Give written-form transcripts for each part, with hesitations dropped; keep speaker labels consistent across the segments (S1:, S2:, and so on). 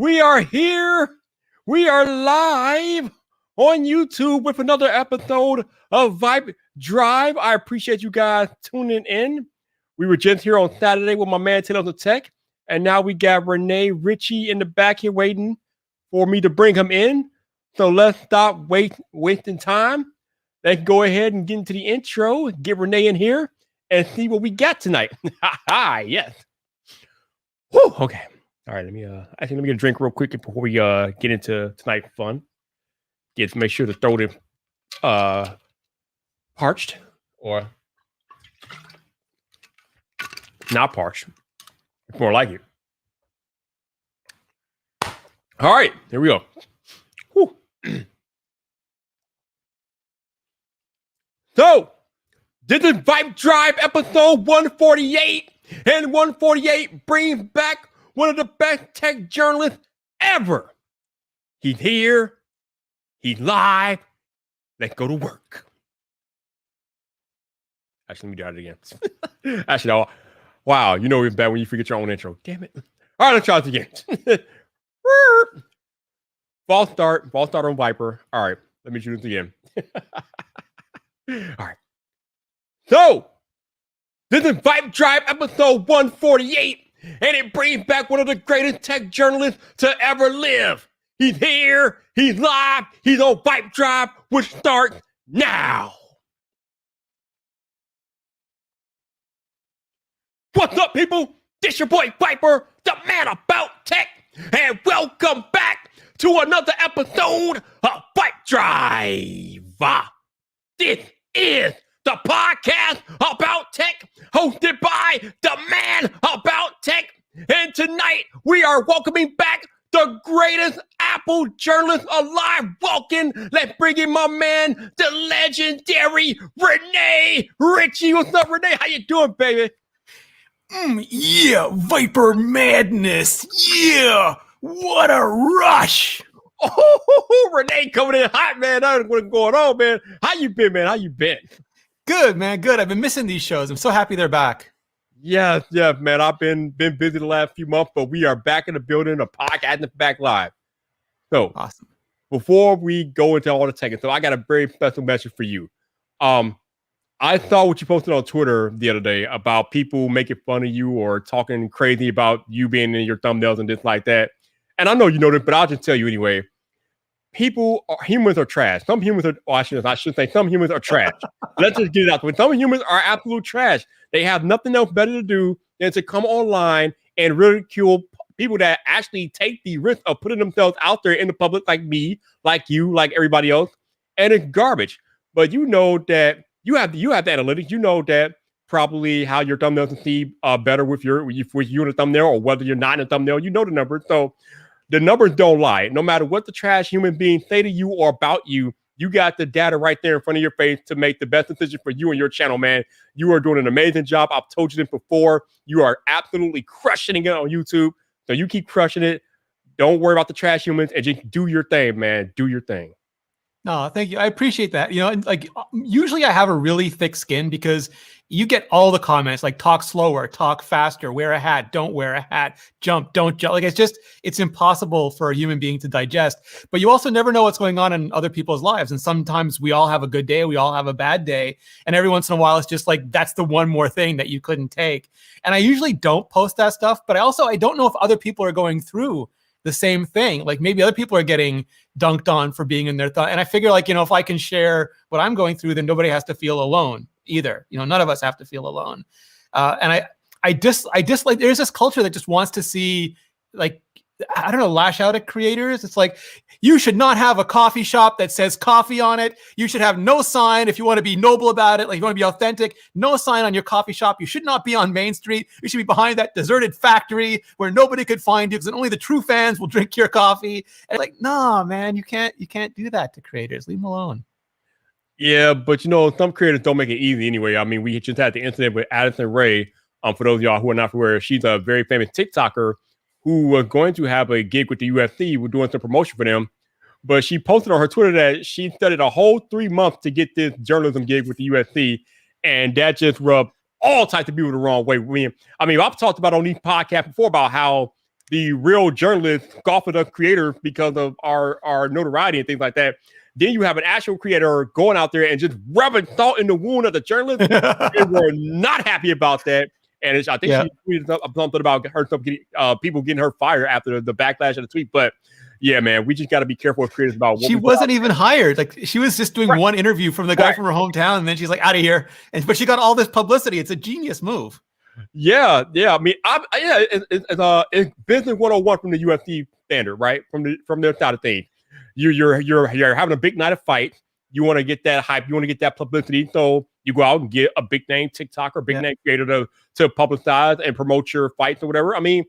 S1: We are here. We are live on YouTube with another episode of VypDrive. I appreciate you guys tuning in. We were just here on Saturday with my man Taylor the Tech, and now we got Rene, Ritchie in the back here waiting for me to bring him in. So let's stop wasting time. Let's go ahead and get into the intro, get Rene in here, and see what we got tonight. Yes. Whew, okay. All right, let me get a drink real quick before we get into tonight's fun. Make sure the throat is parched or not parched. It's more like it. All right, here we go. Whew. So, this is VypDrive episode 148, and 148 brings back one of the best tech journalists ever. He's here. He's live. Let's go to work. Actually, let me do that again. Actually, no. Wow, you know it's bad when you forget your own intro. Damn it. All right, let's try this again. False start on Viper. All right, let me do this again. All right. So, this is VypDrive episode 148. And it brings back one of the greatest tech journalists to ever live. He's here. He's live. He's on VypDrive, which starts now. What's up, people? This your boy Viper, the man about tech. And welcome back to another episode of VypDrive. This is the podcast about tech, hosted by the man about tech. And tonight, we are welcoming back the greatest Apple journalist alive. Welcome. Let's bring in my man, the legendary Rene Ritchie. What's up, Rene? How you doing, baby?
S2: Yeah, Viper madness. Yeah, what a rush.
S1: Oh, Rene coming in hot, man. I don't know what's going on, man. How you been, man? How you been?
S2: Good, man. Good. I've been missing these shows. I'm so happy they're back.
S1: Yeah, man. I've been busy the last few months, but we are back in the building, a podcast back live. So
S2: awesome. Before
S1: we go into all the tech, so I got a very special message for you. I saw what you posted on Twitter the other day about people making fun of you or talking crazy about you being in your thumbnails and this like that. And I know you know this, but I'll just tell you anyway. Humans are trash. Some humans are, I should say some humans are trash. Let's just get it out. When some humans are absolute trash, they have nothing else better to do than to come online and ridicule people that actually take the risk of putting themselves out there in the public, like me, like you, like everybody else. And it's garbage. But you know that you have the analytics. You know that probably how your thumbnails can see better with you in a thumbnail, or whether you're not in a thumbnail. You know the numbers. So the numbers don't lie. No matter what the trash human beings say to you or about you, you got the data right there in front of your face to make the best decision for you and your channel, man. You are doing an amazing job. I've told you this before. You are absolutely crushing it on YouTube. So you keep crushing it. Don't worry about the trash humans and just do your thing, man. Do your thing.
S2: No, thank you. I appreciate that. You know, like usually I have a really thick skin because you get all the comments like talk slower, talk faster, wear a hat, don't wear a hat, jump, don't jump. Like it's impossible for a human being to digest. But you also never know what's going on in other people's lives. And sometimes we all have a good day, we all have a bad day. And every once in a while, it's just like, that's the one more thing that you couldn't take. And I usually don't post that stuff, but I don't know if other people are going through the same thing. Like maybe other people are getting dunked on for being in their thought. And I figure like, you know, if I can share what I'm going through, then nobody has to feel alone either. You know, none of us have to feel alone. And I dislike, there's this culture that just wants to see like, I don't know, lash out at creators. It's like, you should not have a coffee shop that says coffee on it. You should have no sign if you want to be noble about it. Like, if you want to be authentic, no sign on your coffee shop. You should not be on Main Street. You should be behind that deserted factory where nobody could find you because only the true fans will drink your coffee. And like, nah, man, you can't do that to creators. Leave them alone.
S1: Yeah, but you know, some creators don't make it easy anyway. I mean, we just had the incident with Addison Rae. For those of y'all who are not aware, she's a very famous TikToker who was going to have a gig with the UFC. We're doing some promotion for them. But she posted on her Twitter that she studied a whole 3 months to get this journalism gig with the UFC. And that just rubbed all types of people the wrong way. I mean, I've talked about on these podcasts before about how the real journalists scoff at us creators because of our notoriety and things like that. Then you have an actual creator going out there and just rubbing salt in the wound of the journalists. And we're not happy about that. And I think she tweeted something about her people getting her fired after the backlash of the tweet. But yeah, man, we just got to be careful with creators about what
S2: she wasn't even hired. Like she was just doing one interview from the guy from her hometown, and then she's like out of here. But she got all this publicity. It's a genius move.
S1: Yeah. I mean, it's business 101 from the UFC standard, right? From their side of things. You're having a big night of fights. You want to get that hype. You want to get that publicity. So you go out and get a big name TikToker, big name creator to publicize and promote your fights or whatever. I mean,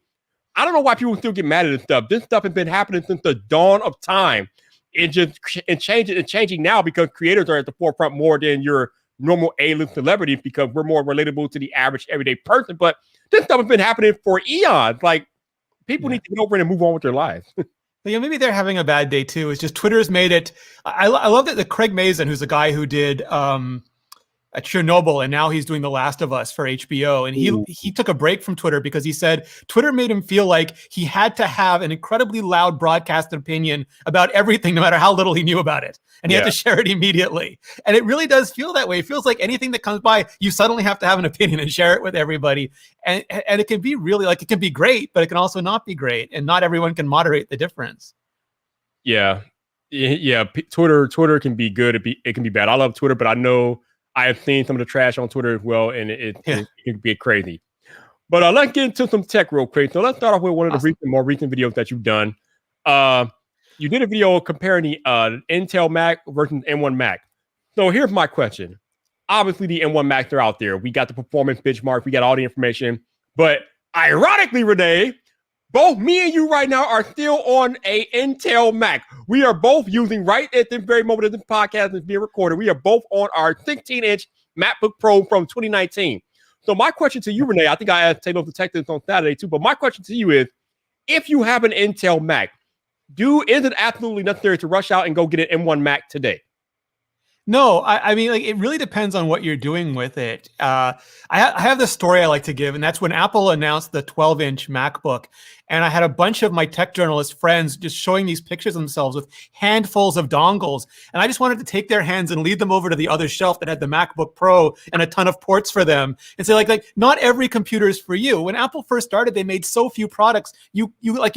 S1: I don't know why people still get mad at this stuff. This stuff has been happening since the dawn of time. Changing now because creators are at the forefront more than your normal A-list celebrities because we're more relatable to the average everyday person. But this stuff has been happening for eons. Like people need to get over it and move on with their lives.
S2: Yeah, maybe they're having a bad day too. It's just Twitter's made it. I love that the Craig Mazin, who's the guy who did at Chernobyl, and now he's doing The Last of Us for HBO. And he took a break from Twitter because he said Twitter made him feel like he had to have an incredibly loud broadcast opinion about everything, no matter how little he knew about it. And he had to share it immediately. And it really does feel that way. It feels like anything that comes by, you suddenly have to have an opinion and share it with everybody. And it can be really like, it can be great, but it can also not be great. And not everyone can moderate the difference.
S1: Yeah. Twitter can be good. It can be bad. I love Twitter, but I know I have seen some of the trash on Twitter as well, and it can be crazy. But let's get into some tech real quick. So let's start off with one of the more recent videos that you've done. You did a video comparing the Intel Mac versus M1 Mac. So here's my question. Obviously, the M1 Macs are out there. We got the performance benchmark. We got all the information. But ironically, Rene, both me and you right now are still on a Intel Mac. We are both using right at this very moment that this podcast is being recorded. We are both on our 16-inch MacBook Pro from 2019. So my question to you, Rene, I think I asked Taylor to text this on Saturday too, but my question to you is, if you have an Intel Mac, is it absolutely necessary to rush out and go get an M1 Mac today?
S2: No, I mean, like, it really depends on what you're doing with it. I have this story I like to give, and that's when Apple announced the 12-inch MacBook. And I had a bunch of my tech journalist friends just showing these pictures of themselves with handfuls of dongles. And I just wanted to take their hands and lead them over to the other shelf that had the MacBook Pro and a ton of ports for them and say, like not every computer is for you. When Apple first started, they made so few products. You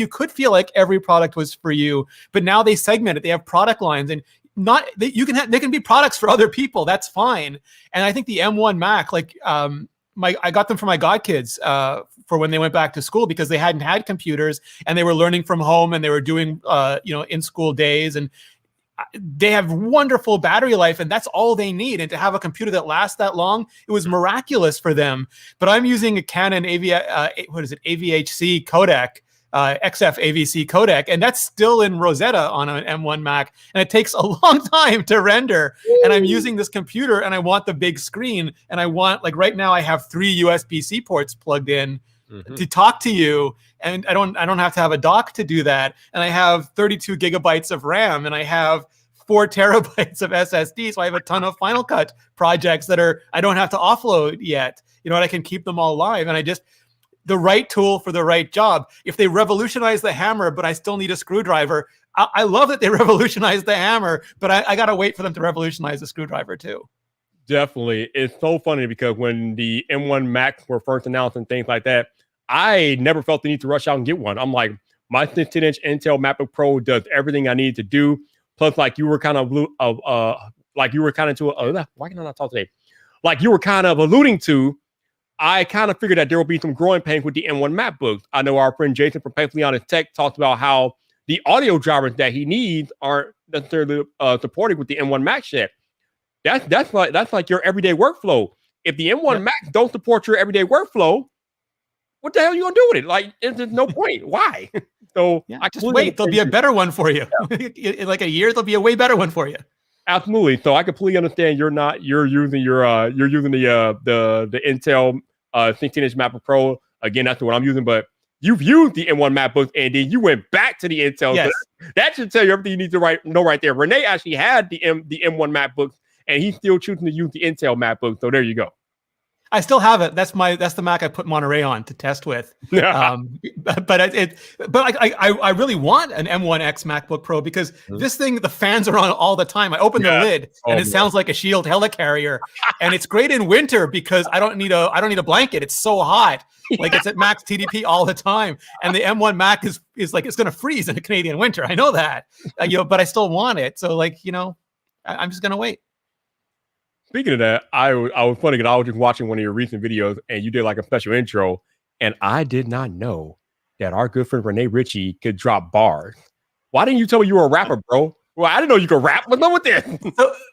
S2: could feel like every product was for you, but now they segment it. They have product lines, and they can be products for other people. That's fine. And I think the M1 Mac, I got them for my godkids for when they went back to school because they hadn't had computers and they were learning from home and they were doing in school days, and they have wonderful battery life, and that's all they need. And to have a computer that lasts that long, it was miraculous for them. But I'm using a Canon AVHC codec. XF AVC codec, and that's still in Rosetta on an M1 Mac, and it takes a long time to render. And I'm using this computer, and I want the big screen, and I want, like, right now I have 3 USB-C ports plugged in to talk to you, and I don't have to have a dock to do that. And I have 32 gigabytes of RAM, and I have 4 terabytes of SSD, so I have a ton of Final Cut projects that I don't have to offload yet. And I can keep them all live, and the right tool for the right job. If they revolutionize the hammer, but I still need a screwdriver, I love that they revolutionized the hammer, but I got to wait for them to revolutionize the screwdriver too.
S1: Definitely. It's so funny because when the M1 Macs were first announced and things like that, I never felt the need to rush out and get one. I'm like, my 16-inch Intel MacBook Pro does everything I need to do. Plus, like you were kind of why can I not talk today? Like you were kind of alluding to, I kind of figured that there will be some growing pains with the M1 MacBooks. I know our friend Jason from Pathleon Tech talked about how the audio drivers that he needs aren't necessarily supported with the M1 Mac yet. That's like your everyday workflow. If the M1 Macs don't support your everyday workflow, what the hell are you gonna do with it? Like, there's no point. Why? So
S2: I just wait. There'll be a better one for you. In like a year, there'll be a way better one for you.
S1: Absolutely. So I completely understand you're using the Intel 16-inch MacBook Pro. Again, that's what I'm using, but you've used the M1 MacBook and then you went back to the Intel.
S2: Yes.
S1: So that should tell you everything you need to know right there. Rene actually had the M1 MacBooks and he's still choosing to use the Intel MacBook. So there you go.
S2: I still have it. That's the Mac I put Monterey on to test with. But I really want an M1X MacBook Pro because this thing, the fans are on all the time. I open the lid and it sounds like a Shield helicarrier, and it's great in winter because I don't need a blanket. It's so hot. Like it's at max TDP all the time. And the M1 Mac is like, it's going to freeze in the Canadian winter. I know that, but I still want it. So like, I'm just going to wait.
S1: Speaking of that, I was funny because I was just watching one of your recent videos and you did like a special intro, and I did not know that our good friend Rene Ritchie could drop bars. Why didn't you tell me you were a rapper, bro? Well, I didn't know you could rap. What's up with this?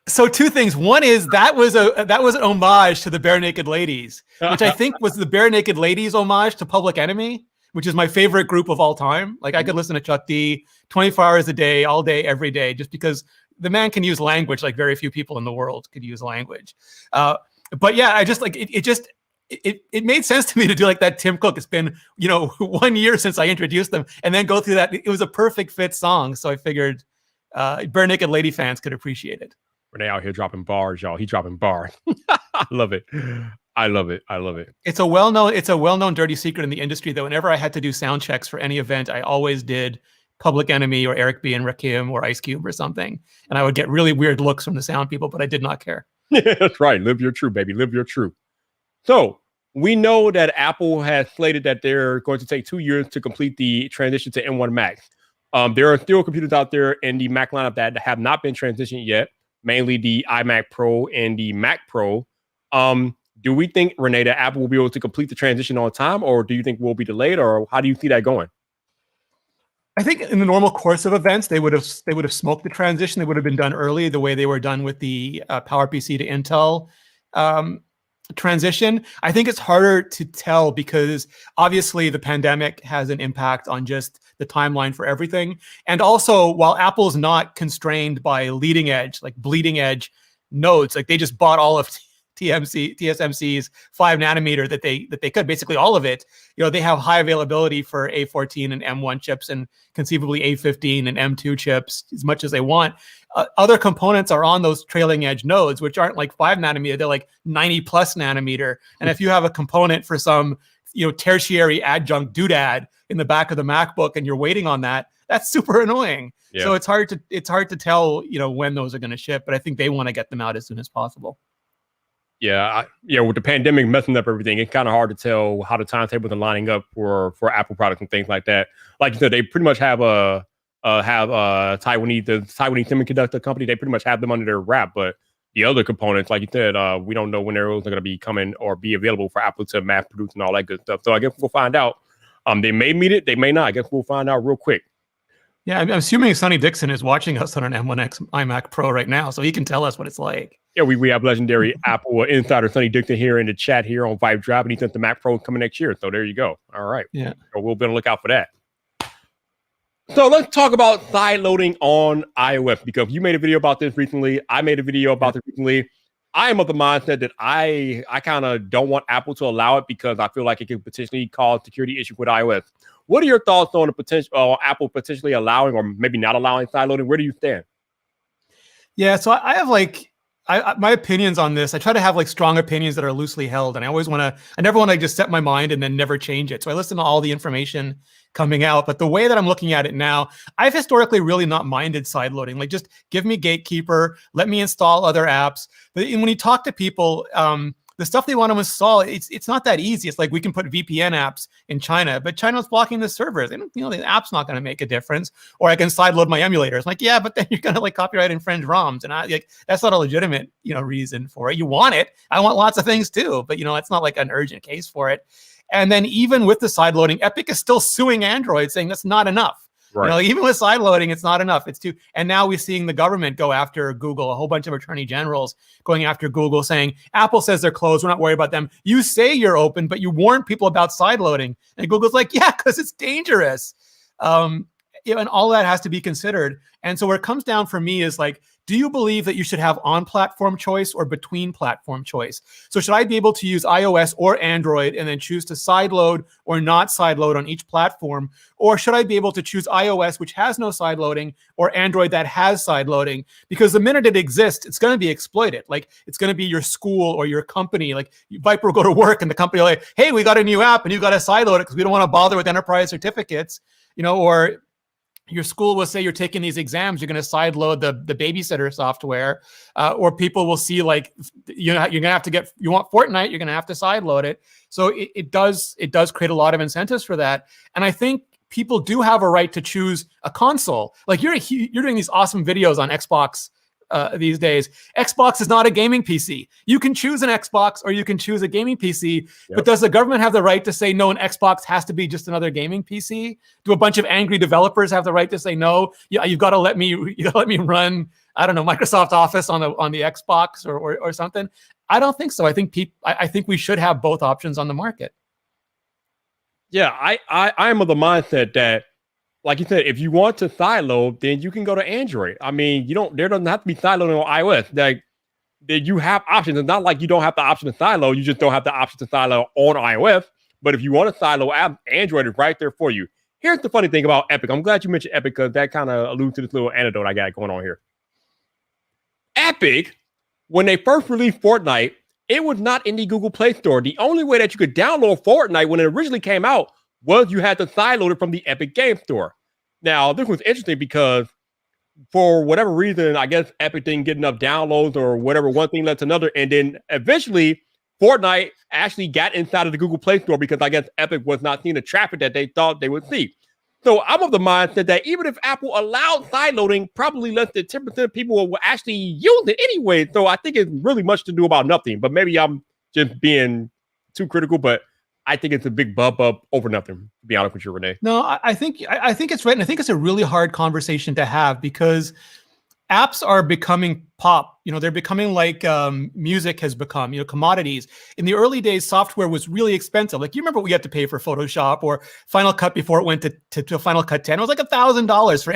S2: So two things. One is that was an homage to the Bare Naked Ladies, which I think was the Bare Naked Ladies homage to Public Enemy, which is my favorite group of all time. Like I could listen to Chuck D 24 hours a day, all day, every day, just because the man can use language like very few people in the world could use language. But yeah, I just like it made sense to me to do like that Tim Cook. It's been 1 year since I introduced them, and then go through that. It was a perfect fit song, so I figured Bare Naked Lady fans could appreciate it.
S1: Rene out here dropping bars, y'all. He dropping bars. I love it. I love it. I love it.
S2: It's a well-known dirty secret in the industry that whenever I had to do sound checks for any event, I always did Public Enemy or Eric B. and Rakim or Ice Cube or something. And I would get really weird looks from the sound people, but I did not care.
S1: Yeah, that's right. Live your truth, baby. Live your truth. So we know that Apple has slated that they're going to take 2 years to complete the transition to M1 Max. There are still computers out there in the Mac lineup that have not been transitioned yet, mainly the iMac Pro and the Mac Pro. Do we think, Rene, that Apple will be able to complete the transition on time, or do you think we'll be delayed, or how do you see that going?
S2: I think in the normal course of events, they would have smoked the transition. They would have been done early, the way they were done with the PowerPC to Intel transition. I think it's harder to tell because obviously the pandemic has an impact on just the timeline for everything. And also, while Apple's not constrained by leading edge, like bleeding edge nodes, like they just bought all of TSMC's 5 nanometer that they could, basically all of it. They have high availability for A14 and M1 chips and conceivably A15 and M2 chips as much as they want. Other components are on those trailing edge nodes, which aren't like 5 nanometer, they're like 90 plus nanometer. And if you have a component for some, tertiary adjunct doodad in the back of the MacBook and you're waiting on that, that's super annoying. Yeah. So it's hard to tell, when those are going to ship, but I think they want to get them out as soon as possible.
S1: Yeah, with the pandemic messing up everything, it's kind of hard to tell how the timetables are lining up for Apple products and things like that. Like you said, they pretty much have the Taiwanese semiconductor company. They pretty much have them under their wrap, but the other components, like you said, we don't know when they're going to be coming or be available for Apple to mass produce and all that good stuff. So I guess we'll find out. They may meet it, they may not. I guess we'll find out real quick.
S2: Yeah, I'm assuming Sonny Dixon is watching us on an M1X iMac Pro right now, so he can tell us what it's like.
S1: Yeah, we have legendary Apple insider Sonny Dixon here in the chat here on VypDrive, and he said the Mac Pro coming next year. So there you go. All right.
S2: Yeah.
S1: So we'll be on the lookout for that. So let's talk about side loading on iOS, because you made a video about this recently. I made a video about this recently. I am of the mindset that I kind of don't want Apple to allow it because I feel like it could potentially cause security issues with iOS. What are your thoughts on the potential Apple potentially allowing or maybe not allowing side loading? Where do you stand?
S2: Yeah, so I have my opinions on this. I try to have strong opinions that are loosely held, and I never want to just set my mind and then never change it. So I listen to all the information coming out, but the way that I'm looking at it now, I've historically really not minded side loading. Like, just give me Gatekeeper, let me install other apps. But when you talk to people, the stuff they want to install, it's not that easy. It's like we can put VPN apps in China, but China's blocking the servers. The app's not going to make a difference. Or I can sideload my emulators. Like, yeah, but then you're going to copyright infringe ROMs, and that's not a legitimate reason for it. You want it. I want lots of things too, but it's not like an urgent case for it. And then even with the sideloading, Epic is still suing Android, saying that's not enough. Right. Even with sideloading, it's not enough. It's too. And now we're seeing the government go after Google, a whole bunch of attorney generals going after Google, saying, Apple says they're closed. We're not worried about them. You say you're open, but you warn people about sideloading. And Google's like, yeah, because it's dangerous. And all that has to be considered. And so where it comes down for me is do you believe that you should have on-platform choice or between-platform choice? So should I be able to use iOS or Android and then choose to sideload or not sideload on each platform? Or should I be able to choose iOS, which has no sideloading, or Android that has sideloading? Because the minute it exists, it's going to be exploited. Like, it's going to be your school or your company. Like, Viper will go to work and the company will like, hey, we got a new app and you got to sideload it because we don't want to bother with enterprise certificates, or your school will say you're taking these exams, you're going to sideload the babysitter software, or people will see like, you're going to have to you want Fortnite, you're going to have to sideload it. So it does create a lot of incentives for that. And I think people do have a right to choose a console. Like you're doing these awesome videos on Xbox these days. Xbox is not a gaming PC. You can choose an Xbox or you can choose a gaming PC, but does the government have the right to say no, an Xbox has to be just another gaming PC? Do a bunch of angry developers have the right to say no? Yeah, you've got to let me run, I don't know, Microsoft Office on the Xbox or something? I don't think so. I think we should have both options on the market.
S1: Yeah, I'm of the mindset that, like you said, if you want to sideload, then you can go to Android. I mean, there doesn't have to be sideloading on iOS. Like, you have options. It's not like you don't have the option to sideload. You just don't have the option to sideload on iOS. But if you want to sideload, Android is right there for you. Here's the funny thing about Epic. I'm glad you mentioned Epic because that kind of alludes to this little anecdote I got going on here. Epic, when they first released Fortnite, it was not in the Google Play Store. The only way that you could download Fortnite when it originally came out was you had to sideload it from the Epic Game Store. Now, this was interesting because for whatever reason, I guess Epic didn't get enough downloads or whatever, one thing led to another. And then eventually, Fortnite actually got inside of the Google Play Store because I guess Epic was not seeing the traffic that they thought they would see. So I'm of the mindset that even if Apple allowed sideloading, probably less than 10% of people will actually use it anyway. So I think it's really much to do about nothing. But maybe I'm just being too critical, but I think it's a big bump up over nothing, to be honest with you, Rene.
S2: No, I think it's right. And I think it's a really hard conversation to have because apps are becoming pop. They're becoming like music has become, commodities. In the early days, software was really expensive. Like, you remember what we had to pay for Photoshop or Final Cut before it went to Final Cut 10? It was like $1,000 for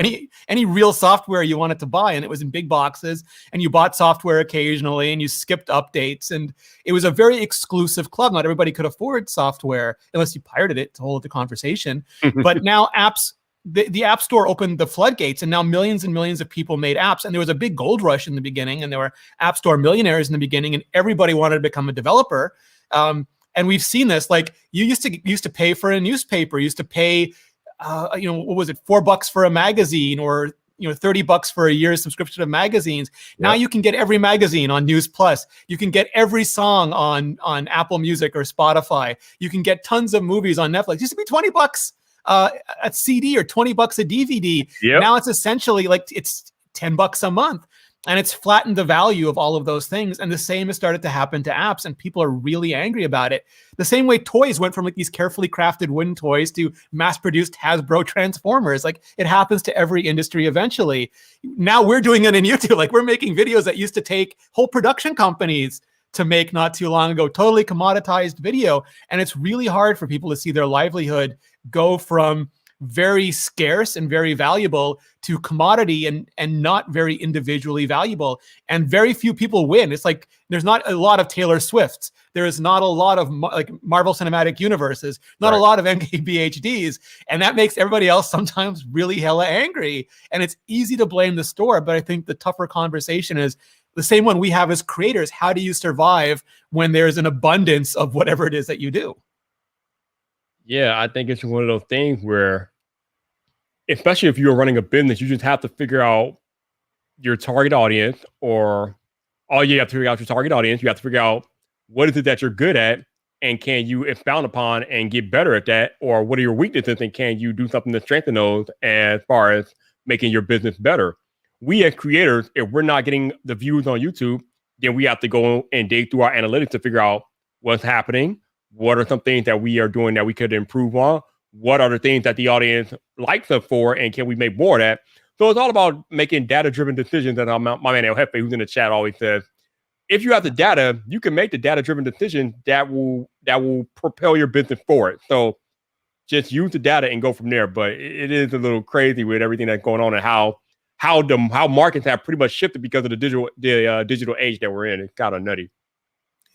S2: any real software you wanted to buy. And it was in big boxes and you bought software occasionally and you skipped updates. And it was a very exclusive club. Not everybody could afford software unless you pirated it to hold the conversation. But now apps, the App Store opened the floodgates and now millions and millions of people made apps. And there was a big gold rush in the beginning and there were App Store millionaires in the beginning and everybody wanted to become a developer. And we've seen this, like you used to pay for a newspaper, you used to pay, what was it, $4 for a magazine or, $30 for a year's subscription to magazines. Yep. Now you can get every magazine on News Plus. You can get every song on Apple Music or Spotify. You can get tons of movies on Netflix. It used to be $20 a CD or $20 a DVD. Yep. Now it's essentially like it's $10 a month, and it's flattened the value of all of those things. And the same has started to happen to apps, and people are really angry about it. The same way toys went from like these carefully crafted wooden toys to mass-produced Hasbro Transformers. Like, it happens to every industry eventually. Now we're doing it in YouTube. Like, we're making videos that used to take whole production companies to make not too long ago, totally commoditized video. And it's really hard for people to see their livelihood go from very scarce and very valuable to commodity and not very individually valuable. And very few people win. It's like, there's not a lot of Taylor Swifts. There is not a lot of like Marvel Cinematic Universes, not a lot of MKBHDs. And that makes everybody else sometimes really hella angry. And it's easy to blame the store. But I think the tougher conversation is the same one we have as creators. How do you survive when there's an abundance of whatever it is that you do?
S1: Yeah, I think it's one of those things where, especially if you're running a business, you just have to figure out your target audience, or all you have to figure out your target audience. You have to figure out what is it that you're good at, and can you expound upon and get better at that, or what are your weaknesses, and can you do something to strengthen those as far as making your business better? We as creators, if we're not getting the views on YouTube, then we have to go and dig through our analytics to figure out what's happening. What are some things that we are doing that we could improve on? What are the things that the audience likes us for, and can we make more of that? So it's all about making data-driven decisions. And my man El Jefe, who's in the chat, always says, if you have the data, you can make the data-driven decision that will propel your business forward. So just use the data and go from there. But it is a little crazy with everything that's going on and how how markets have pretty much shifted because of the digital age that we're in. It's kind of nutty.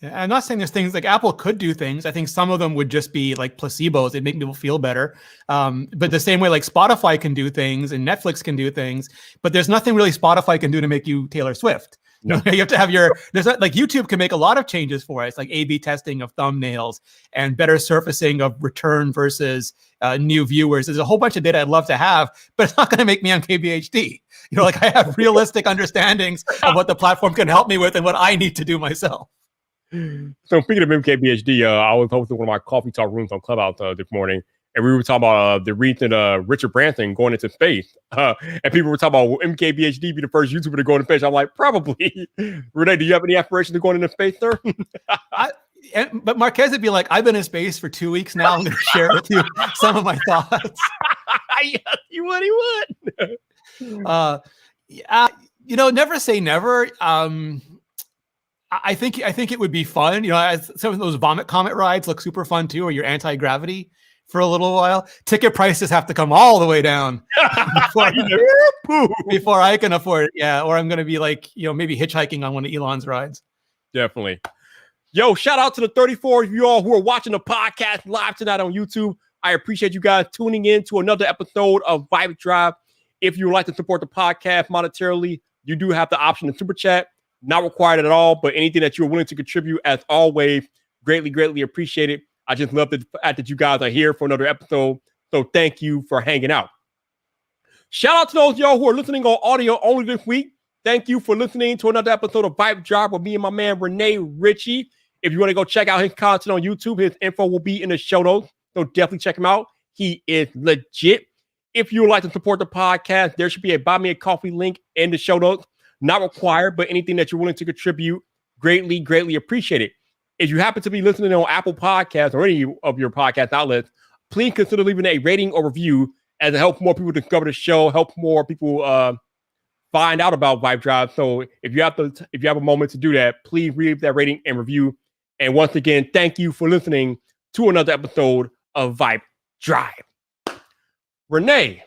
S2: Yeah, I'm not saying there's things like Apple could do things. I think some of them would just be like placebos. They'd make people feel better. But the same way like Spotify can do things and Netflix can do things, but there's nothing really Spotify can do to make you Taylor Swift. No. You have to have there's like YouTube can make a lot of changes for us, like A/B testing of thumbnails and better surfacing of return versus new viewers. There's a whole bunch of data I'd love to have, but it's not going to make me MKBHD. Like I have realistic understandings of what the platform can help me with and what I need to do myself.
S1: So speaking of MKBHD, I was hosting one of my coffee talk rooms on Clubhouse this morning, and we were talking about the recent Richard Branson going into space, and people were talking about will MKBHD be the first YouTuber to go into space? I'm like, probably. Rene, do you have any aspirations of going into space, sir?
S2: But Marquez would be like, I've been in space for 2 weeks now. I'm going to share with you some of my thoughts.
S1: Yes, he would.
S2: Never say never. I think it would be fun. Some of those Vomit Comet rides look super fun too, or your anti-gravity for a little while. Ticket prices have to come all the way down before I can afford it. Yeah, or I'm going to be like, maybe hitchhiking on one of Elon's rides.
S1: Definitely. Yo, shout out to the 34 of you all who are watching the podcast live tonight on YouTube. I appreciate you guys tuning in to another episode of VypDrive. If you would like to support the podcast monetarily, you do have the option to super chat. Not required at all, but anything that you're willing to contribute, as always, greatly appreciated. I just love the fact that you guys are here for another episode. So thank you for hanging out. Shout out to those of y'all who are listening on audio only this week. Thank you for listening to another episode of VypDrive with me and my man, Rene Ritchie. If you want to go check out his content on YouTube, his info will be in the show notes. So definitely check him out. He is legit. If you would like to support the podcast, there should be a Buy Me a Coffee link in the show notes. Not required, but anything that you're willing to contribute, greatly appreciated. If you happen to be listening on Apple Podcasts or any of your podcast outlets, please consider leaving a rating or review as it helps more people discover the show, help more people find out about VypDrive. So if you have a moment to do that, please leave that rating and review. And once again, thank you for listening to another episode of VypDrive. Rene,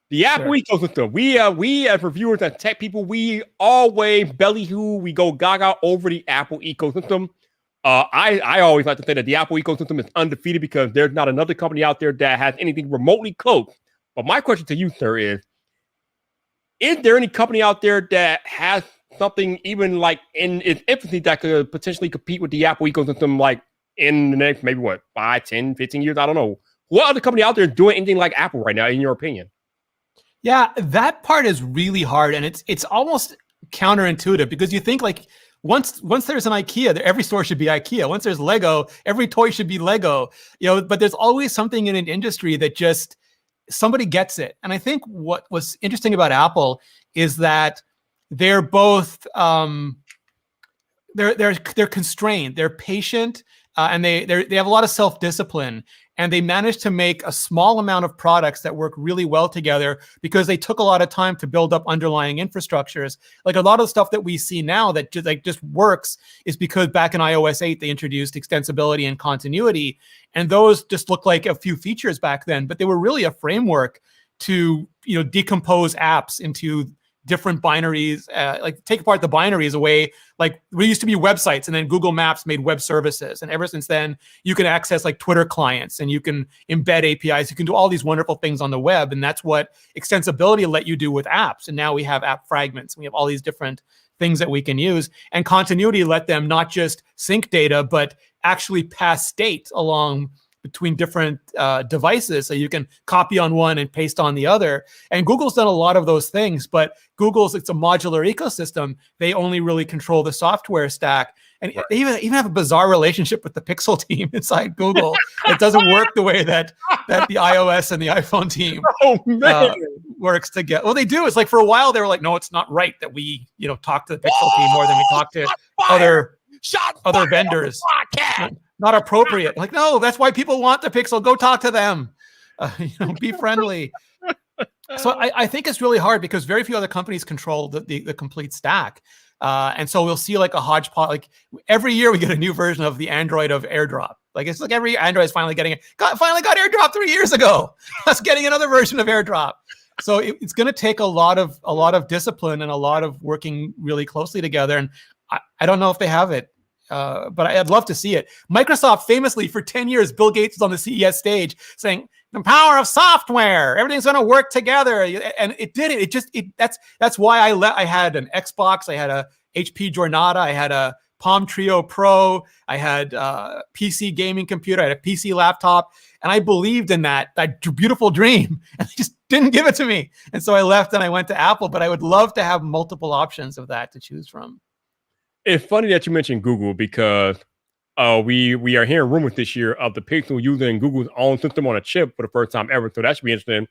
S1: the Apple ecosystem. We as reviewers and tech people, we always ballyhoo, we go gaga over the Apple ecosystem. I always like to say that the Apple ecosystem is undefeated because there's not another company out there that has anything remotely close. But my question to you, sir, is there any company out there that has something even like in its infancy that could potentially compete with the Apple ecosystem, like in the next maybe 5, 10, 15 years? I don't know. What other company out there is doing anything like Apple right now, in your opinion?
S2: Yeah, that part is really hard, and it's almost counterintuitive because you think like once there's an IKEA, every store should be IKEA. Once there's Lego, every toy should be Lego. But there's always something in an industry that just somebody gets it. And I think what was interesting about Apple is that they're both they're constrained, they're patient, and they have a lot of self-discipline. And they managed to make a small amount of products that work really well together because they took a lot of time to build up underlying infrastructures. Like a lot of the stuff that we see now that just works is because back in iOS 8, they introduced extensibility and continuity. And those just looked like a few features back then, but they were really a framework to decompose apps into different binaries, like take apart the binaries away. Like we used to be websites, and then Google Maps made web services. And ever since then, you can access like Twitter clients, and you can embed APIs. You can do all these wonderful things on the web. And that's what extensibility let you do with apps. And now we have app fragments. We have all these different things that we can use. And continuity let them not just sync data, but actually pass state along between different devices, so you can copy on one and paste on the other. And Google's done a lot of those things, but it's a modular ecosystem. They only really control the software stack. And they even have a bizarre relationship with the Pixel team inside Google. It doesn't work the way that the iOS and the iPhone team works together. Well, they do. It's like for a while they were like, no, it's not right that we talk to the Pixel team more than we talk to other vendors. Not appropriate. Like, no, that's why people want the Pixel. Go talk to them. Be friendly. So I think it's really hard because very few other companies control the complete stack. And so we'll see like a hodgepodge. Like every year we get a new version of the Android of AirDrop. Like it's like every Android is finally got AirDrop 3 years ago. Us getting another version of AirDrop. So it's going to take a lot of discipline and a lot of working really closely together. And I don't know if they have it, but I'd love to see it. Microsoft famously for 10 years, Bill Gates was on the CES stage saying the power of software, everything's going to work together. And it didn't. That's why I had an Xbox. I had a HP Jornada. I had a Palm Trio Pro. I had a PC gaming computer. I had a PC laptop. And I believed in that beautiful dream. And they just didn't give it to me. And so I left and I went to Apple. But I would love to have multiple options of that to choose from.
S1: It's funny that you mentioned Google because we are hearing rumors this year of the Pixel using Google's own system on a chip for the first time ever. So that should be interesting.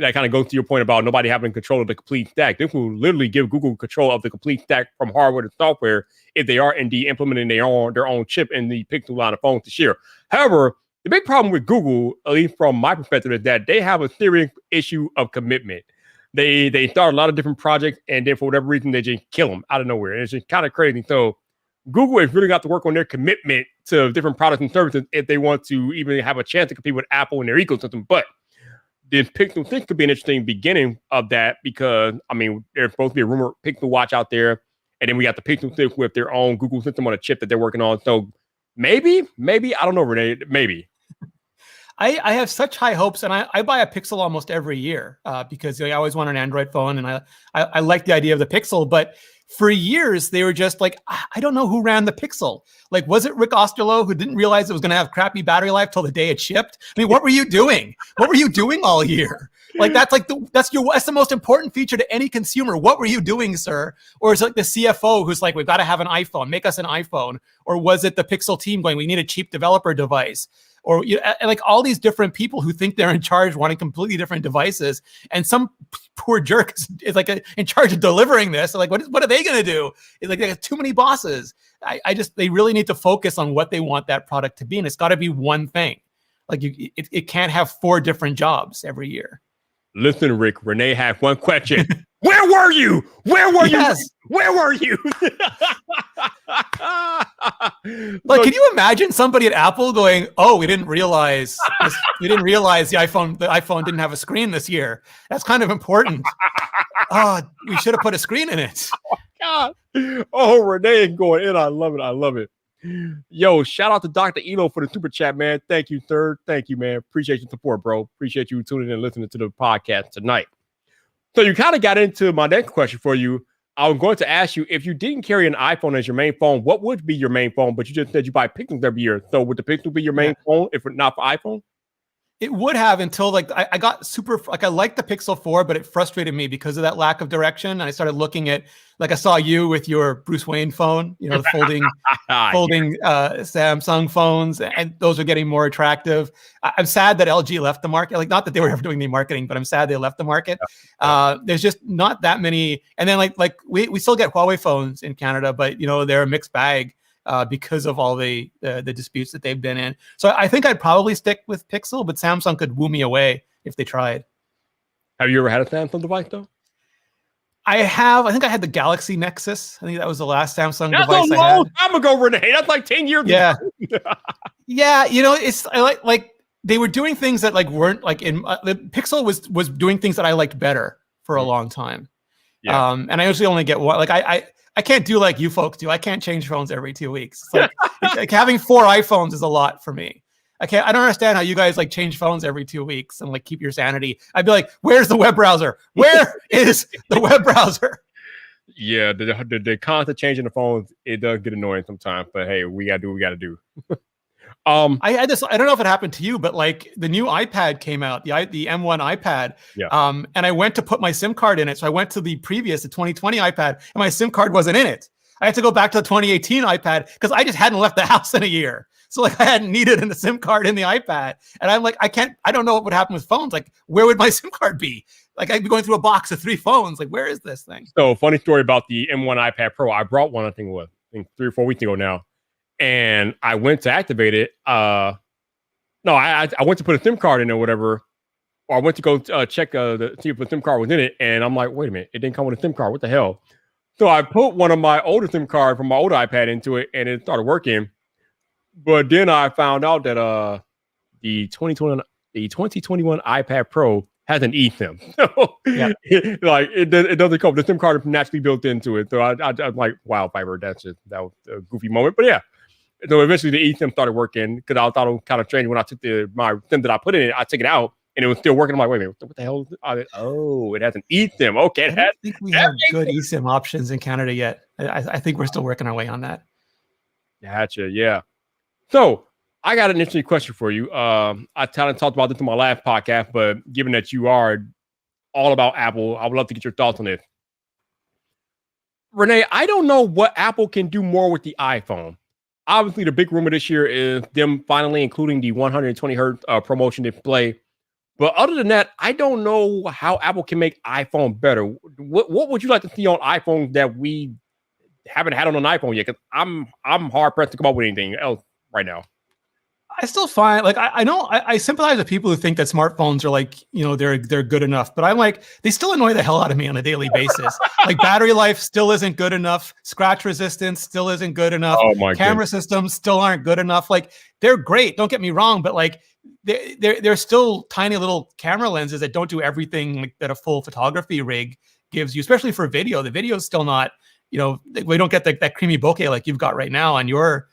S1: That kind of goes to your point about nobody having control of the complete stack. This will literally give Google control of the complete stack from hardware to software if they are indeed implementing their own chip in the Pixel line of phones this year. However, the big problem with Google, at least from my perspective, is that they have a serious issue of commitment. They start a lot of different projects, and then for whatever reason, they just kill them out of nowhere. And it's just kind of crazy. So Google has really got to work on their commitment to different products and services if they want to even have a chance to compete with Apple in their ecosystem. But the Pixel 6 could be an interesting beginning of that because, I mean, there's supposed to be a rumor Pixel Watch out there. And then we got the Pixel 6 with their own Google system on a chip that they're working on. So maybe, I don't know, Rene, maybe.
S2: I have such high hopes, and I buy a Pixel almost every year because I always want an Android phone, and I like the idea of the Pixel. But for years, they were just like, I don't know who ran the Pixel. Like, was it Rick Osterloh who didn't realize it was going to have crappy battery life till the day it shipped? I mean, what were you doing? What were you doing all year? Like, that's the most important feature to any consumer. What were you doing, sir? Or is it like the CFO who's like, we've got to have an iPhone, make us an iPhone? Or was it the Pixel team going, we need a cheap developer device? Or like all these different people who think they're in charge wanting completely different devices, and some poor jerk is like in charge of delivering this. So like, what are they going to do? It's like they have too many bosses. They really need to focus on what they want that product to be, and it's got to be one thing. Like it can't have 4 different jobs every year.
S1: Listen, Rick, Rene had one question. Where were you? Where were you? Where were you?
S2: Like, can you imagine somebody at Apple going, "Oh, we didn't realize the iPhone didn't have a screen this year. That's kind of important. Oh, we should have put a screen in it."
S1: Oh, God. Oh, Rene going in. I love it. I love it. Yo, shout out to Dr. Elo for the super chat, man. Thank you, sir. Thank you, man. Appreciate your support, bro. Appreciate you tuning in and listening to the podcast tonight. So you kind of got into my next question for you. I was going to ask you, if you didn't carry an iPhone as your main phone, what would be your main phone? But you just said you buy Pixels every year. So would the Pixel be your main phone if not for iPhone?
S2: It would have until like I got super like I liked the Pixel 4, but it frustrated me because of that lack of direction. And I started looking at I saw you with your Bruce Wayne phone, the folding Samsung phones, and those are getting more attractive. I'm sad that LG left the market. Like, not that they were ever doing any marketing, but I'm sad they left the market. There's just not that many. And then like we still get Huawei phones in Canada, but they're a mixed bag. Because of all the disputes that they've been in. So I think I'd probably stick with Pixel, but Samsung could woo me away if they tried.
S1: Have you ever had a Samsung device, though?
S2: I have. I think I had the Galaxy Nexus. I think that was the last Samsung device I had.
S1: That's a long time ago, Rene. That's like 10 years ago.
S2: Yeah, it's I like they were doing things that weren't like in the Pixel was doing things that I liked better for a long time. Yeah. And I usually only get one. Like I can't do like you folks do. I can't change phones every 2 weeks. It's like having 4 iPhones is a lot for me. I don't understand how you guys change phones every 2 weeks and keep your sanity. I'd be like, where's the web browser? Where is the web browser? Yeah,
S1: the constant changing the phones, it does get annoying sometimes, but hey, we gotta do what we gotta do.
S2: I had this, I don't know if it happened to you, but the new iPad came out, the M1 iPad.
S1: Yeah.
S2: And I went to put my SIM card in it. So I went to the 2020 iPad and my SIM card wasn't in it. I had to go back to the 2018 iPad because I just hadn't left the house in a year. So I hadn't needed a SIM card in the iPad. And I'm like, I don't know what would happen with phones. Where would my SIM card be? I'd be going through a box of 3 phones. Where is this thing?
S1: So funny story about the M1 iPad Pro. I brought one, I think 3 or 4 weeks ago now. And I went to activate it. I went to put a SIM card in or whatever. Or I went to go check see if the SIM card was in it. And I'm like, wait a minute, it didn't come with a SIM card. What the hell? So I put one of my older SIM cards from my old iPad into it, and it started working. But then I found out that the 2021 iPad Pro has an eSIM. So,
S2: Yeah.
S1: it doesn't come. The SIM card is naturally built into it. So I'm like, wow, Viper, that was a goofy moment. But yeah. So eventually the eSIM started working because I thought it was kind of strange when I took my SIM that I put in it. I took it out and it was still working. I'm like, wait a minute, what the hell? Oh, it has an eSIM. Okay,
S2: I don't think we have good eSIM options in Canada yet. I think we're still working our way on that.
S1: Gotcha. Yeah. So I got an interesting question for you. I kind of talked about this in my last podcast, but given that you are all about Apple, I would love to get your thoughts on this. Rene, I don't know what Apple can do more with the iPhone. Obviously, the big rumor this year is them finally including the 120 hertz promotion display. But other than that, I don't know how Apple can make iPhone better. What would you like to see on iPhone that we haven't had on an iPhone yet? Because I'm hard pressed to come up with anything else right now.
S2: I still find like I know I sympathize with people who think that smartphones are like, you know, they're good enough, but I'm like, they still annoy the hell out of me on a daily basis. Like battery life still isn't good enough, scratch resistance still isn't good enough, camera systems still aren't good enough. Like they're great, don't get me wrong, but like they're still tiny little camera lenses that don't do everything like that a full photography rig gives you, especially for video. The video is still not, you know, we don't get that creamy bokeh like you've got right now on your